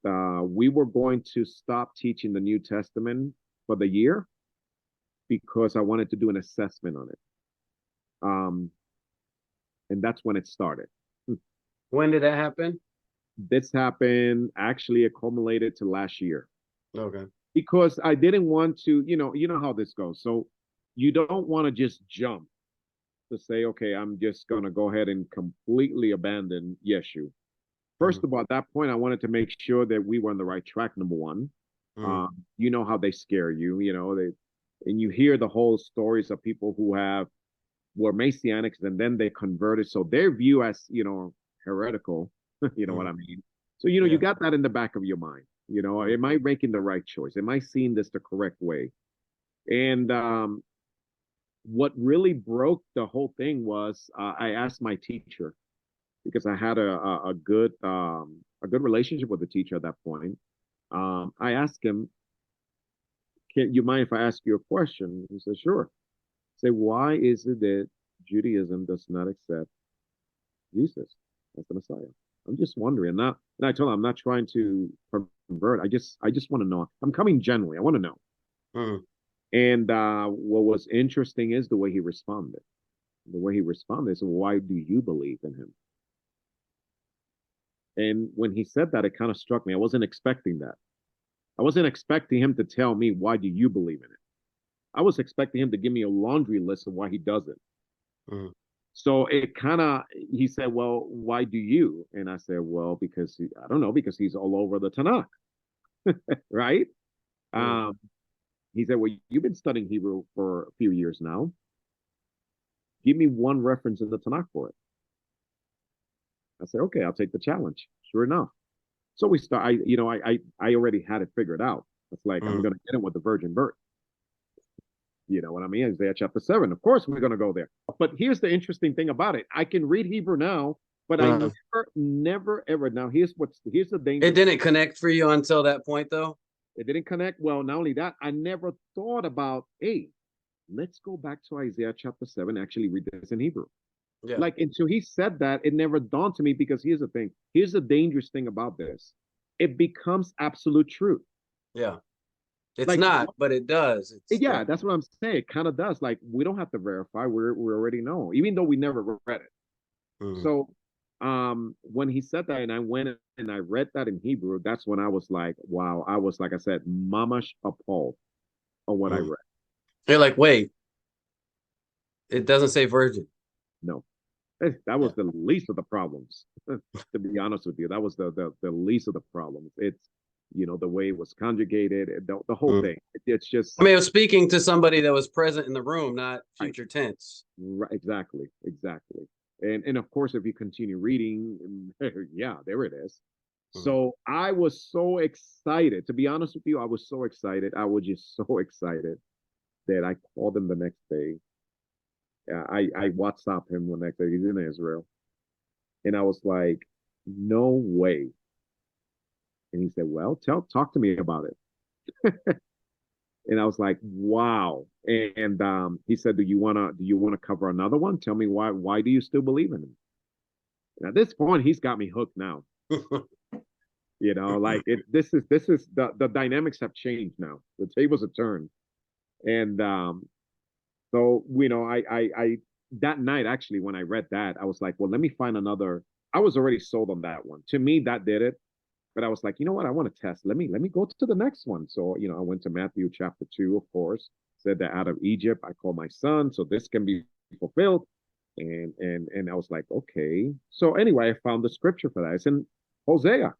we were going to stop teaching the New Testament for the year because I wanted to do an assessment on it. And that's when it started. When did that happen? This happened, actually accumulated to last year. Okay. Because I didn't want to, you know how this goes. So you don't want to just jump to say, okay, I'm just going to go ahead and completely abandon Yeshu. First of all, at that point, I wanted to make sure that we were on the right track, number one. You know how they scare you, and you hear the whole stories of people who were Messianics and then they converted. So their view as, heretical, you know what I mean? So, you got that in the back of your mind. Am I making the right choice? Am I seeing this the correct way? And what really broke the whole thing was I asked my teacher, because I had a good relationship with the teacher at that point. I asked him, "Can you mind if I ask you a question?" He said, "Sure." I said, "Why is it that Judaism does not accept Jesus as the Messiah? I'm just wondering." And I told him I'm not trying to convert. I just want to know. I'm coming generally. I want to know. And what was interesting is the way he responded. The way he responded is, "Why do you believe in him?" And when he said that, it kind of struck me. I wasn't expecting that. I wasn't expecting him to tell me, "Why do you believe in it?" I was expecting him to give me a laundry list of why he does it. So it kind of, he said, "Well, why do you?" And I said, "Well, because I don't know, because he's all over the Tanakh." Right? He said, "Well, you've been studying Hebrew for a few years now. Give me one reference in the Tanakh for it." I said, "Okay, I'll take the challenge." Sure enough. So we start, I already had it figured out. It's like, I'm going to get him with the virgin birth. You know what I mean? Isaiah chapter 7. Of course, we're going to go there. But here's the interesting thing about it. I can read Hebrew now, but I never, ever. Now, here's the danger. It didn't connect for you until that point, though? It didn't connect. Well, not only that, I never thought about, hey, let's go back to Isaiah chapter 7, actually read this in Hebrew. Yeah. Like, until he said that, it never dawned to me, because here's the thing. Here's the dangerous thing about this. It becomes absolute truth. Yeah. It's not, but it does. Yeah, that's what I'm saying. It kind of does. Like, we don't have to verify. We already know, even though we never read it. So when he said that, and I went and I read that in Hebrew, that's when I was like, wow. I was, like I said, mamash appalled on what I read. You're like, wait, it doesn't say virgin. No. That was the least of the problems. To be honest with you, that was the least of the problems. you know, the way it was conjugated, the whole thing. It's just, I mean, I was speaking to somebody that was present in the room, not future tense. right, exactly. And of course, if you continue reading, yeah, there it is. So I was so excited. To be honest with you, I was so excited. I was just so excited that I called him the next day. I WhatsApped him the next day. He's in Israel. And I was like, no way. And he said, well, talk to me about it. And I was like, wow. And he said, do you wanna cover another one? Tell me why do you still believe in him? And at this point, he's got me hooked now. You know, like this is the dynamics have changed now. The tables have turned. And so you know, I that night actually when I read that, I was like, well, let me find another. I was already sold on that one. To me, that did it. But I was like, you know what? I want to test. Let me go to the next one. So, you know, I went to Matthew chapter 2, of course, said that out of Egypt I call my son, so this can be fulfilled. And I was like, okay. So anyway, I found the scripture for that. It's in Hosea.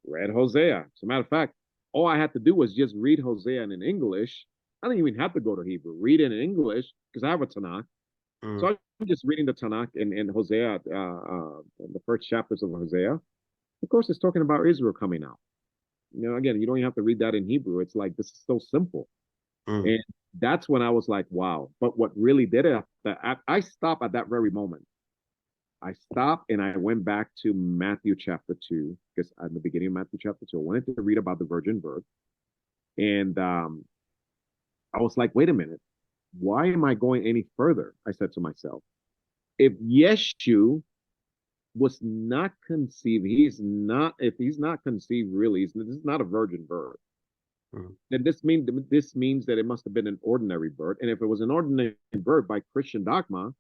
Read Hosea. As a matter of fact, all I had to do was just read Hosea in English. I didn't even have to go to Hebrew. Read it in English because I have a Tanakh. So I'm just reading the Tanakh in Hosea, the first chapters of Hosea. Of course, it's talking about Israel coming out. You know, again, you don't even have to read that in Hebrew. It's like, this is so simple. And that's when I was like, wow. But what really did it, I stopped at that very moment. I stopped and I went back to Matthew chapter 2, because at the beginning of Matthew chapter 2, I wanted to read about the virgin birth. And I was like, wait a minute. Why am I going any further? I said to myself, if Yeshu was not conceived, if he's not conceived really, this is not a virgin birth. Then this means that it must have been an ordinary birth. And if it was an ordinary birth by Christian dogma,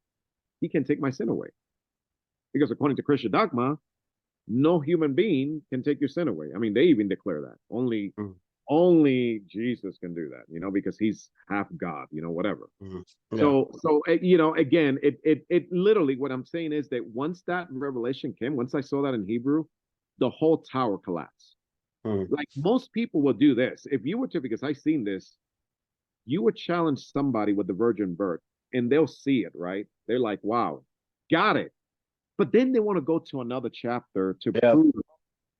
he can take my sin away. Because according to Christian dogma, no human being can take your sin away. I mean, they even declare that. Only Jesus can do that, you know, because he's half God, you know, whatever. So you know, again, it literally, what I'm saying is that once that revelation came, once I saw that in Hebrew, the whole tower collapsed. Like most people will do this. If you were to, because I've seen this, you would challenge somebody with the virgin birth and they'll see it, right? They're like, wow, got it. But then they want to go to another chapter to prove it.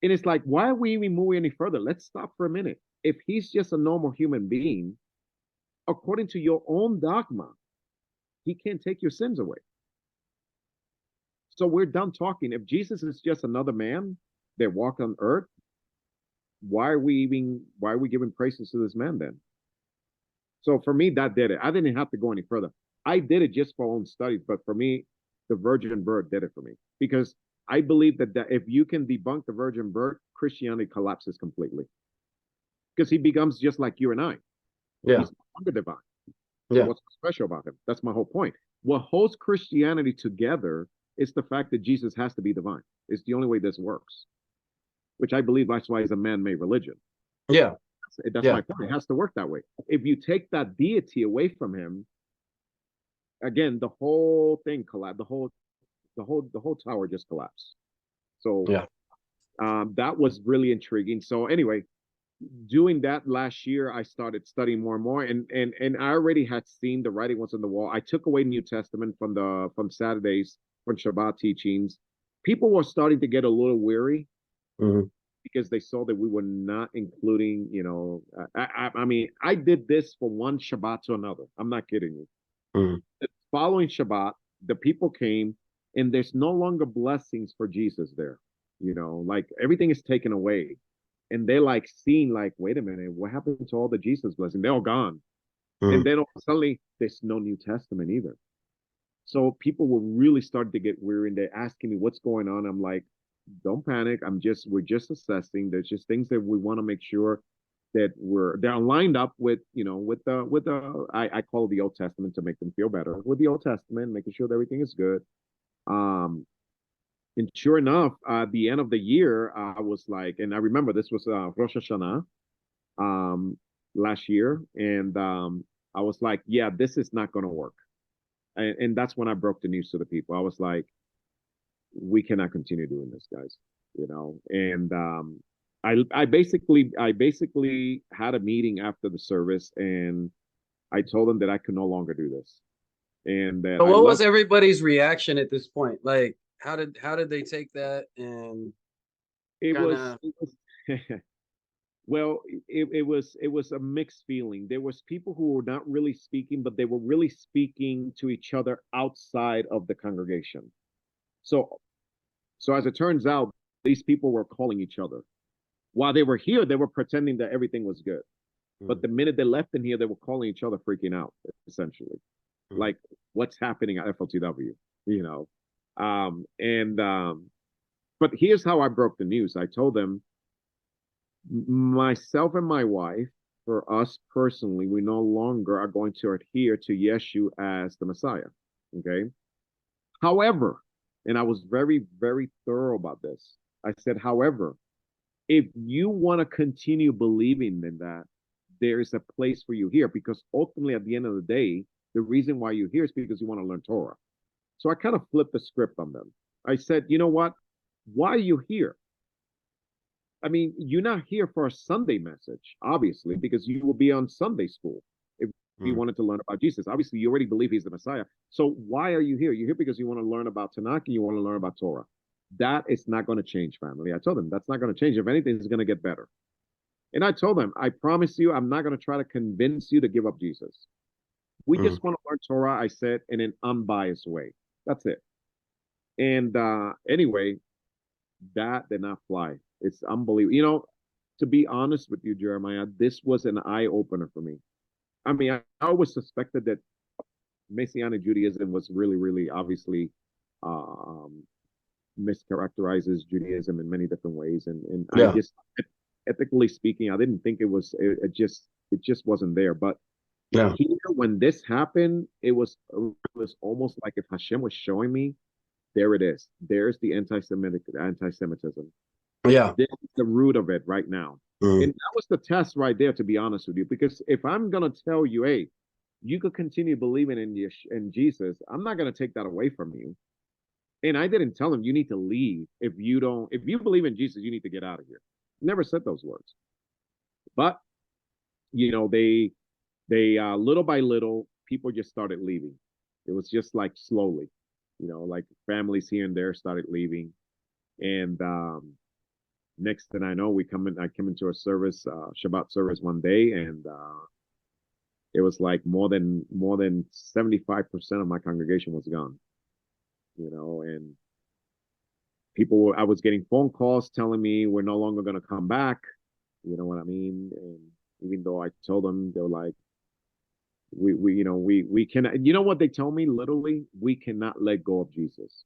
And it's like, why are we even moving any further? Let's stop for a minute. If he's just a normal human being, according to your own dogma, he can't take your sins away. So we're done talking. If Jesus is just another man that walked on earth, why are we giving praises to this man then? So for me, that did it. I didn't have to go any further. I did it just for own studies, but for me, the virgin birth did it for me. Because I believe that if you can debunk the virgin birth, Christianity collapses completely. Because he becomes just like you and I. He's no longer divine. So what's special about him? That's my whole point. What holds Christianity together is the fact that Jesus has to be divine. It's the only way this works. Which I believe that's why it's a man-made religion. That's my point. It has to work that way. If you take that deity away from him, again, the whole thing collapsed. The whole tower just collapsed. So that was really intriguing. So anyway, doing that last year, I started studying more and more, and I already had seen the writing was on the wall. I took away New Testament from Saturdays, from Shabbat teachings. People were starting to get a little weary because they saw that we were not including, you know, I mean, I did this for one Shabbat to another. I'm not kidding you. The following Shabbat, the people came, and there's no longer blessings for Jesus there. You know, like everything is taken away. And they're like seeing, like, wait a minute, what happened to all the Jesus blessing? They're all gone. And then suddenly there's no New Testament either. So people were really starting to get weary, and they're asking me what's going on. I'm like, don't panic. We're just assessing. There's just things that we want to make sure that they're lined up with, you know, I call it the Old Testament to make them feel better with the Old Testament, making sure that everything is good. And sure enough, at the end of the year, I was like, and I remember this was Rosh Hashanah last year, and I was like, yeah, this is not going to work. And that's when I broke the news to the people. I was like, we cannot continue doing this, guys, you know. And I basically had a meeting after the service, and I told them that I could no longer do this, and that So I what was left. everybody's reaction at this point? Like, how did they take that and It kind was of? it was well, it was a mixed feeling. There was people who were not really speaking, but they were really speaking to each other outside of the congregation. So so as it turns out, these people were calling each other. While they were here, they were pretending that everything was good. But the minute they left in here, they were calling each other freaking out, essentially. Like, what's happening at FLTW, you know? And but here's how I broke the news. I told them, myself and my wife, for us personally, we no longer are going to adhere to Yeshu as the Messiah. Okay. However, and I was very, very thorough about this. I said, however, if you want to continue believing in that, there is a place for you here, because ultimately, at the end of the day, the reason why you're here is because you want to learn Torah. So I kind of flipped the script on them. I said, you know what? Why are you here? I mean, you're not here for a Sunday message, obviously, because you will be on Sunday school if you wanted to learn about Jesus. Obviously, you already believe he's the Messiah. So why are you here? You're here because you want to learn about Tanakh and you want to learn about Torah. That is not going to change, family. I told them that's not going to change. If anything, it's going to get better. And I told them, I promise you, I'm not going to try to convince you to give up Jesus. We just want to learn Torah, I said, in an unbiased way. That's it. And anyway, that did not fly. It's unbelievable. You know, to be honest with you, Jeremiah, this was an eye opener for me. I mean, I always suspected that Messianic Judaism was really, really obviously um, mischaracterizes Judaism in many different ways, and I Yeah. just, ethically speaking, I didn't think it just wasn't there. But Yeah. here, when this happened, it was almost like if Hashem was showing me, there it is. There's the anti-Semitism. Yeah. This is the root of it right now. And Mm. that was the test right there, to be honest with you. Because if I'm gonna tell you, hey, you could continue believing in Jesus, I'm not gonna take that away from you. And I didn't tell him you need to leave if you believe in Jesus, you need to get out of here. Never said those words. But you know, they little by little, people just started leaving. It was just like slowly, like families here and there started leaving. And next thing I know, I come into a service, Shabbat service one day, and it was like more than 75% of my congregation was gone. And I was getting phone calls telling me we're no longer going to come back. You know what I mean? And even though I told them, they were like, we cannot. You know what they tell me? Literally, we cannot let go of Jesus.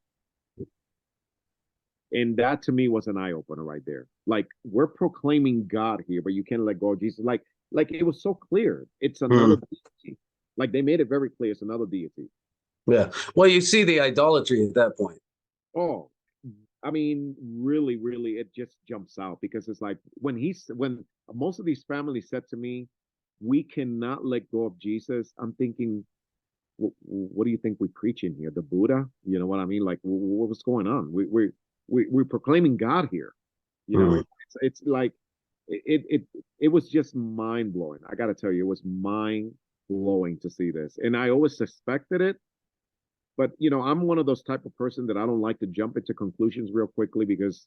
And that to me was an eye opener right there. Like, we're proclaiming God here, but you can't let go of Jesus. Like it was so clear. It's another Mm. deity. Like, they made it very clear. It's another deity. Yeah. Well, you see the idolatry at that point. Oh, I mean, really, really, it just jumps out, because it's like when most of these families said to me, "We cannot let go of Jesus." I'm thinking, what do you think we preach in here? The Buddha? You know what I mean? Like, what's going on? We're proclaiming God here. Mm. It's like it was just mind blowing. I got to tell you, it was mind blowing to see this, and I always suspected it. But I'm one of those type of person that I don't like to jump into conclusions real quickly, because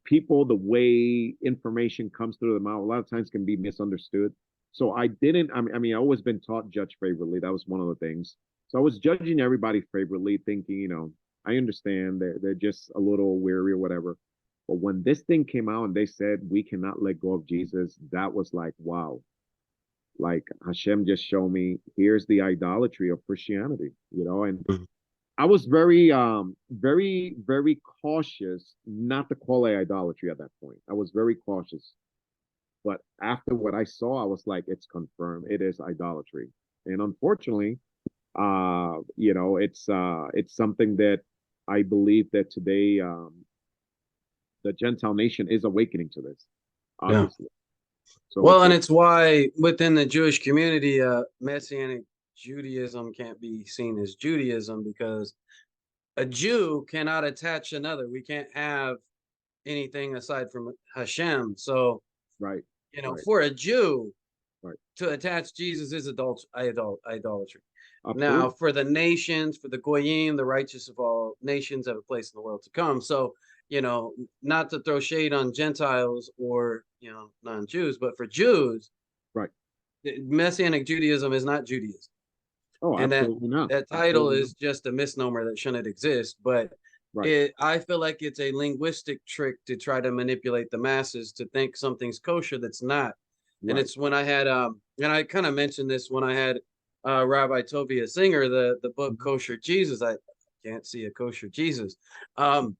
people, the way information comes through the mouth, a lot of times can be misunderstood. So I didn't. I always been taught judge favorably. That was one of the things. So I was judging everybody favorably, thinking, I understand they're just a little weary or whatever. But when this thing came out and they said we cannot let go of Jesus, that was like, wow. Like, Hashem just showed me, here's the idolatry of Christianity, and Mm. I was very, very, very cautious not to call it idolatry at that point. I was very cautious. But after what I saw, I was like, it's confirmed. It is idolatry. And unfortunately, it's something that I believe that today, the Gentile nation is awakening to this, Yeah. obviously. So Well, it's and it, it's why within the Jewish community, Messianic Judaism can't be seen as Judaism, because a Jew cannot attach another. We can't have anything aside from Hashem. So, Right. you know, Right. for a Jew, Right. to attach Jesus is idolatry. Now, Absolutely. for the nations, for the Goyim, the righteous of all nations have a place in the world to come. So, you know, not to throw shade on Gentiles or, you know, non-Jews, but for Jews, Right. Messianic Judaism is not Judaism. Oh, And absolutely not. that title Absolutely not. is just a misnomer that shouldn't exist. But Right. I feel like it's a linguistic trick to try to manipulate the masses to think something's kosher that's not. And Right. it's when I had and I kind of mentioned this when I had Rabbi Tovia Singer, the book Mhm. Kosher Jesus. I can't see a kosher Jesus. Um,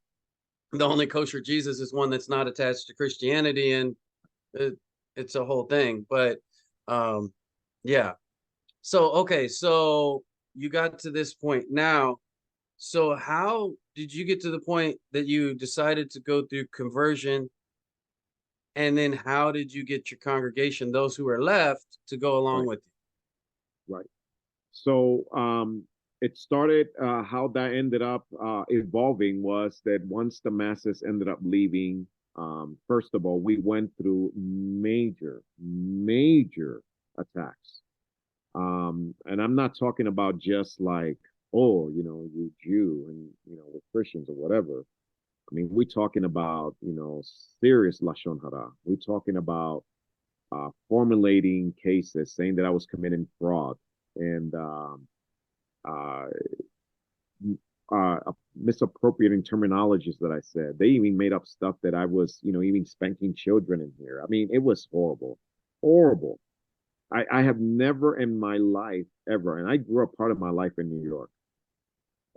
the only kosher Jesus is one that's not attached to Christianity, and it, it's a whole thing. But um, yeah. So okay, so you got to this point now. So how did you get to the point that you decided to go through conversion? And then how did you get your congregation, those who are left, to go along Right. with you? Right. So it started, how that ended up evolving was that once the masses ended up leaving, first of all, we went through major attacks. And I'm not talking about just like, oh, you Jew and, we're Christians or whatever. I mean, we're talking about, serious Lashon Hara. We're talking about formulating cases saying that I was committing fraud and uh, misappropriating terminologies that I said. They even made up stuff that I was, even spanking children in here. I mean, it was horrible, horrible. I have never in my life ever, and I grew up part of my life in New York,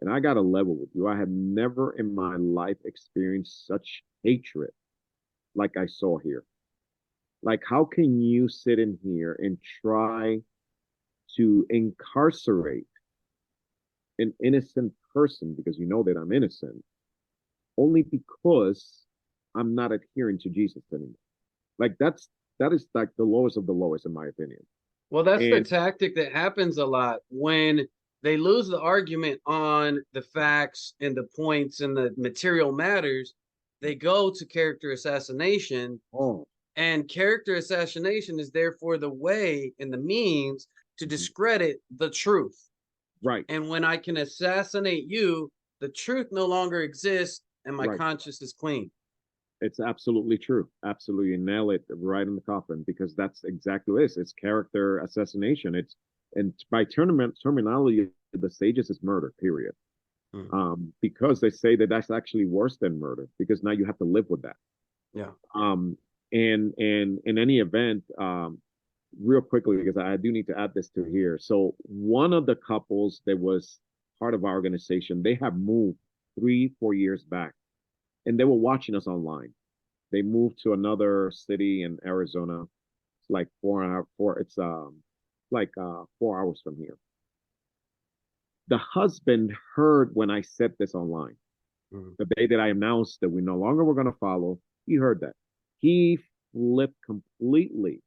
and I got a level with you. I have never in my life experienced such hatred like I saw here. Like, how can you sit in here and try to incarcerate an innocent person because you know that I'm innocent only because I'm not adhering to Jesus anymore? Like, that is like the lowest of the lowest, in my opinion. Well, that's the And tactic that happens a lot when they lose the argument on the facts and the points and the material matters. They go to character assassination, oh, and character assassination is therefore the way and the means to mhm, discredit the truth. right, And when I can assassinate you, the truth no longer exists and my right. conscience is clean. It's absolutely true. Absolutely, you nail it right in the coffin because that's exactly what it is. It's character assassination. It's and by terminology, the sages is murder. Period. Hmm. Because they say that that's actually worse than murder because now you have to live with that. Yeah. Um, and in any event, real quickly because I do need to add this to here. So one of the couples that was part of our organization, they have moved 3-4 years back, and they were watching us online. They moved to another city in Arizona. It's like 4 hour, four. It's like 4 hours from here. The husband heard when I said this online Hmm. the day that I announced that we no longer were going to follow. He heard that. He flipped completely,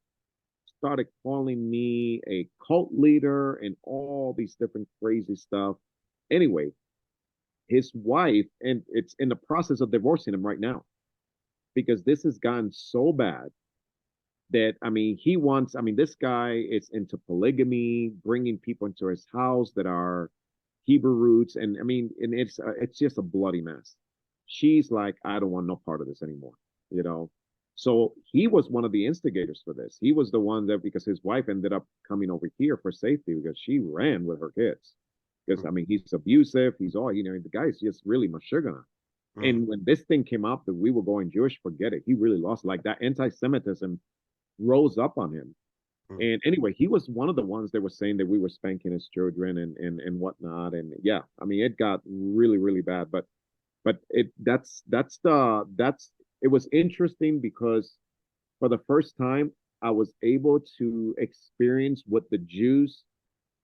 started calling me a cult leader and all these different crazy stuff. Anyway, his wife, and it's in the process of divorcing him right now because this has gotten so bad that, I mean, he wants, I mean, this guy is into polygamy, bringing people into his house that are Hebrew roots. And I mean, and it's just a bloody mess. She's like, I don't want no part of this anymore, you know? So he was one of the instigators for this. He was the one that, because his wife ended up coming over here for safety because she ran with her kids. Because, I mean, he's abusive. He's all, the guy's just really mashugana. Hmm. And when this thing came up that we were going Jewish, forget it. He really lost. Like, that anti-Semitism rose up on him. Hmm. And anyway, he was one of the ones that was saying that we were spanking his children and whatnot. And yeah, I mean, it got really, really bad. But it was interesting because for the first time I was able to experience what the Jews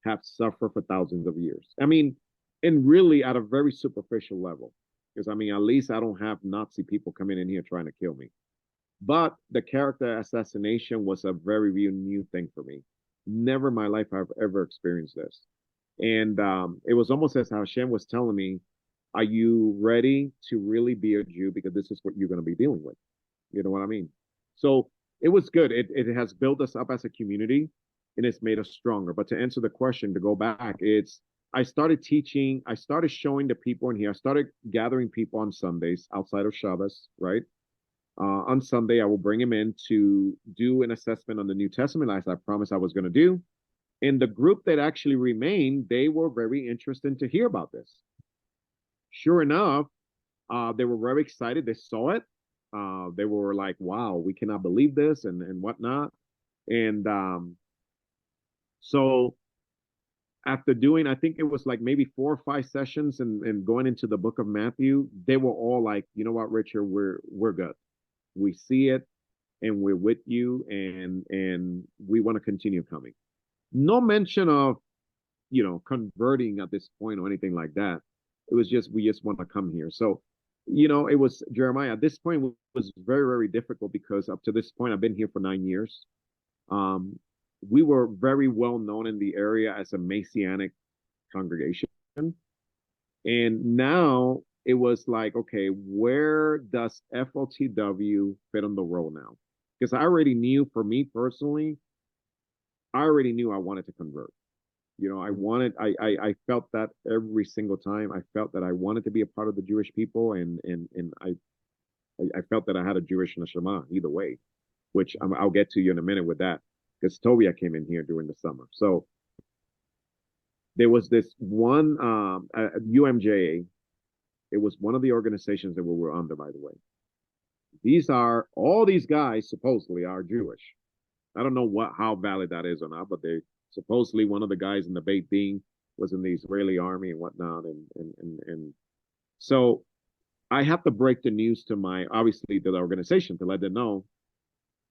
have suffered for thousands of years. I mean, and really at a very superficial level. Because I mean, at least I don't have Nazi people coming in here trying to kill me. But the character assassination was a very real new thing for me. Never in my life I've ever experienced this. And it was almost as how Hashem was telling me, Are you ready to really be a Jew? Because this is what you're going to be dealing with. You know what I mean? So it was good. It has built us up as a community and it's made us stronger. But to answer the question, to go back, I started teaching, I started showing the people in here, I started gathering people on Sundays outside of Shabbos, right? On Sunday, I will bring him in to do an assessment on the New Testament, as I promised I was going to do. And the group that actually remained, they were very interested to hear about this. Sure enough, they were very excited. They saw it. They were like, wow, we cannot believe this and whatnot. And so after doing, I think it was like maybe 4 or 5 sessions and going into the book of Matthew, they were all like, you know what, Richard, we're good. We see it and we're with you and we want to continue coming. No mention of, converting at this point or anything like that. It was just, we just want to come here. So, it was Jeremiah. At this point was very, very difficult because up to this point, I've been here for 9 years. We were very well known in the area as a Messianic congregation. And now it was like, okay, where does FOTW fit on the role now? Because I already knew, for me personally, I already knew I wanted to convert. I felt that every single time. I felt that I wanted to be a part of the Jewish people, and I felt that I had a Jewish neshama either way, which I'll get to you in a minute with that, because Tovia came in here during the summer. So there was this one UMJA. It was one of the organizations that we were under, by the way. All these guys supposedly are Jewish. I don't know how valid that is or not, but they supposedly, one of the guys in the Beit Din was in the Israeli army and whatnot. And so I have to break the news to the organization to let them know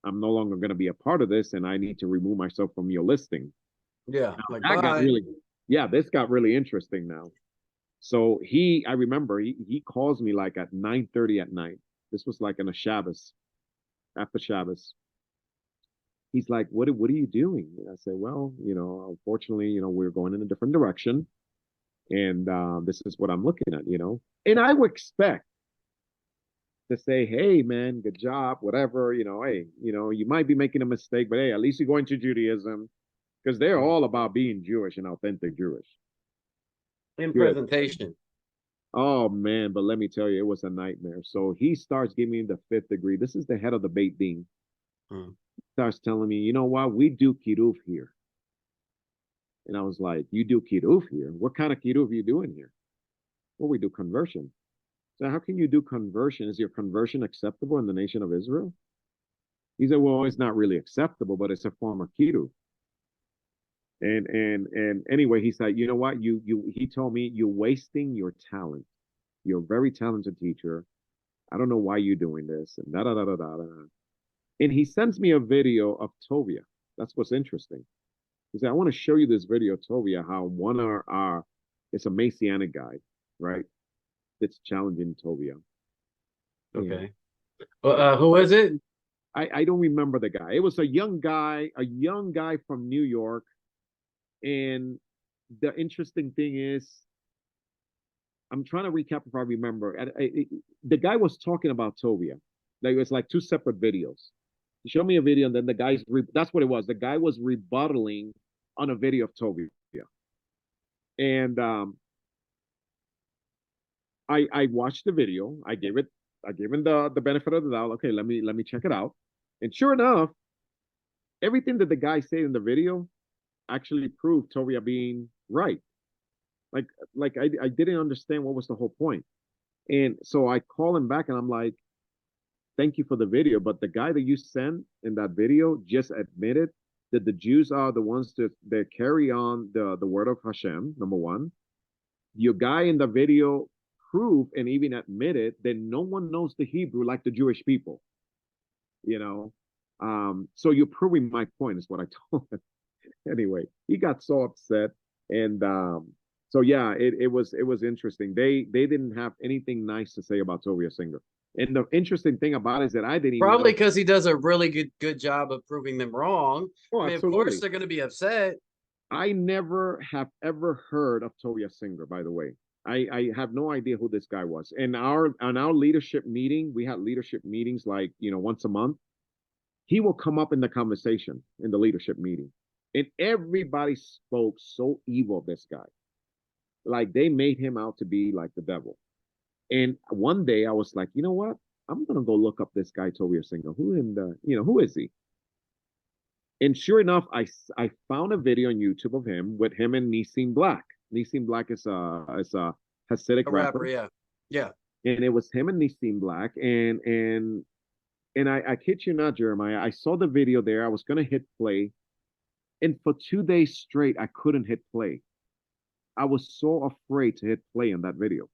I'm no longer going to be a part of this and I need to remove myself from your listing. Yeah. This got really interesting now. So I remember he calls me like at 9:30 at night. This was like on a Shabbos, after Shabbos. He's like, what are you doing? And I said, well, unfortunately, we're going in a different direction. And this is what I'm looking at, And I would expect to say, hey, man, good job, whatever, hey, you might be making a mistake, but hey, at least you're going to Judaism, because they're all about being Jewish and authentic Jewish. In presentation. Oh, man, but let me tell you, it was a nightmare. So he starts giving me the 5th degree. This is the head of the Beit Din. Starts telling me, you know what, we do kiruv here. And I was like, you do kiruv here? What kind of kiruv are you doing here? Well, we do conversion. So how can you do conversion? Is your conversion acceptable in the nation of Israel? He said, well, it's not really acceptable, but it's a form of kiruv. And anyway, he said, you know what, he told me, you're wasting your talent. You're a very talented teacher. I don't know why you're doing this. And da da da da da da. And he sends me a video of Tovia. That's what's interesting. He said, I want to show you this video of Tovia, how one of it's a Messianic guy, right? It's challenging Tovia. Okay. Who is it? I don't remember the guy. It was a young guy from New York. And the interesting thing is, I'm trying to recap if I remember. The guy was talking about Tovia. Like, it was like 2 separate videos. He showed me a video, and then the guy's that's what it was. The guy was rebuttaling on a video of Tovia. And I watched the video. I gave him the benefit of the doubt. Okay, let me check it out. And sure enough, everything that the guy said in the video actually proved Tovia being right. Like I didn't understand what was the whole point. And so I call him back and I'm like, thank you for the video, but the guy that you sent in that video just admitted that the Jews are the ones that carry on the word of Hashem, number one. Your guy in the video proved and even admitted that no one knows the Hebrew like the Jewish people. So you're proving my point, is what I told him. Anyway, he got so upset. And so yeah, it was interesting. They didn't have anything nice to say about Tovia Singer. And the interesting thing about it is that I didn't probably because he does a really good job of proving them wrong. Oh, I mean, of course they're going to be upset. I never have ever heard of Tovia Singer, by the way. I have no idea who this guy was. And on our leadership meeting, we had leadership meetings like, once a month. He will come up in the conversation in the leadership meeting. And everybody spoke so evil of this guy. Like they made him out to be like the devil. And one day I was like, you know what? I'm gonna go look up this guy, Tovia Singer. Who is he? And sure enough, I found a video on YouTube of him with him and Nissim Black. Nissim Black is a Hasidic rapper. Yeah. Yeah. And it was him and Nissim Black. And I kid you not, Jeremiah, I saw the video there. I was gonna hit play. And for 2 days straight, I couldn't hit play. I was so afraid to hit play on that video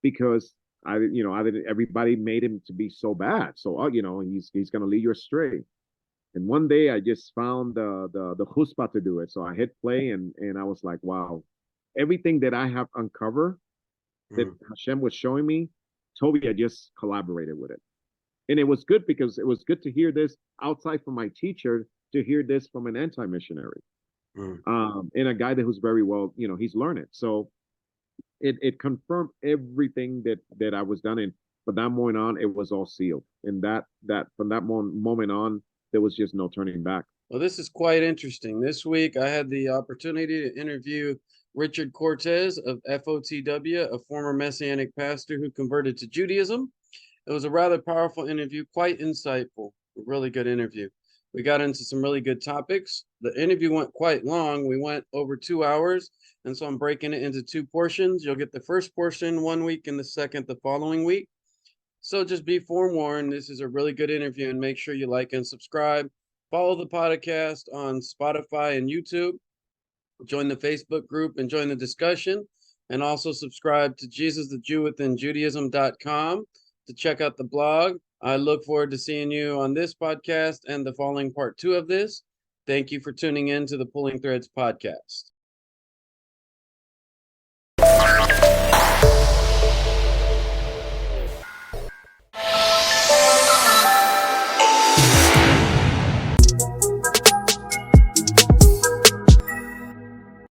because I didn't. Everybody made him to be so bad. So he's gonna lead you astray. And one day I just found the chutzpah to do it. So I hit play and I was like, wow, everything that I have uncovered that Hashem was showing me, Toby, I just collaborated with it. And it was good because it was good to hear this outside from my teacher, to hear this from an anti-missionary. And a guy that was very well, he's learned. So it confirmed everything that I was done. And from that moment on, it was all sealed. And that from that moment on, there was just no turning back. Well, this is quite interesting. This week, I had the opportunity to interview Richard Cortes of FOTW, a former Messianic pastor who converted to Judaism. It was a rather powerful interview, quite insightful, a really good interview. We got into some really good topics. The interview went quite long. We went over 2 hours, and so I'm breaking it into 2 portions. You'll get the first portion one week and the second the following week. So just be forewarned, this is a really good interview, and make sure you like and subscribe. Follow the podcast on Spotify and YouTube. Join the Facebook group and join the discussion. And also subscribe to Jesus the Jew Within Judaism.com to check out the blog. I look forward to seeing you on this podcast and the following part 2 of this. Thank you for tuning in to the Pulling Threads podcast.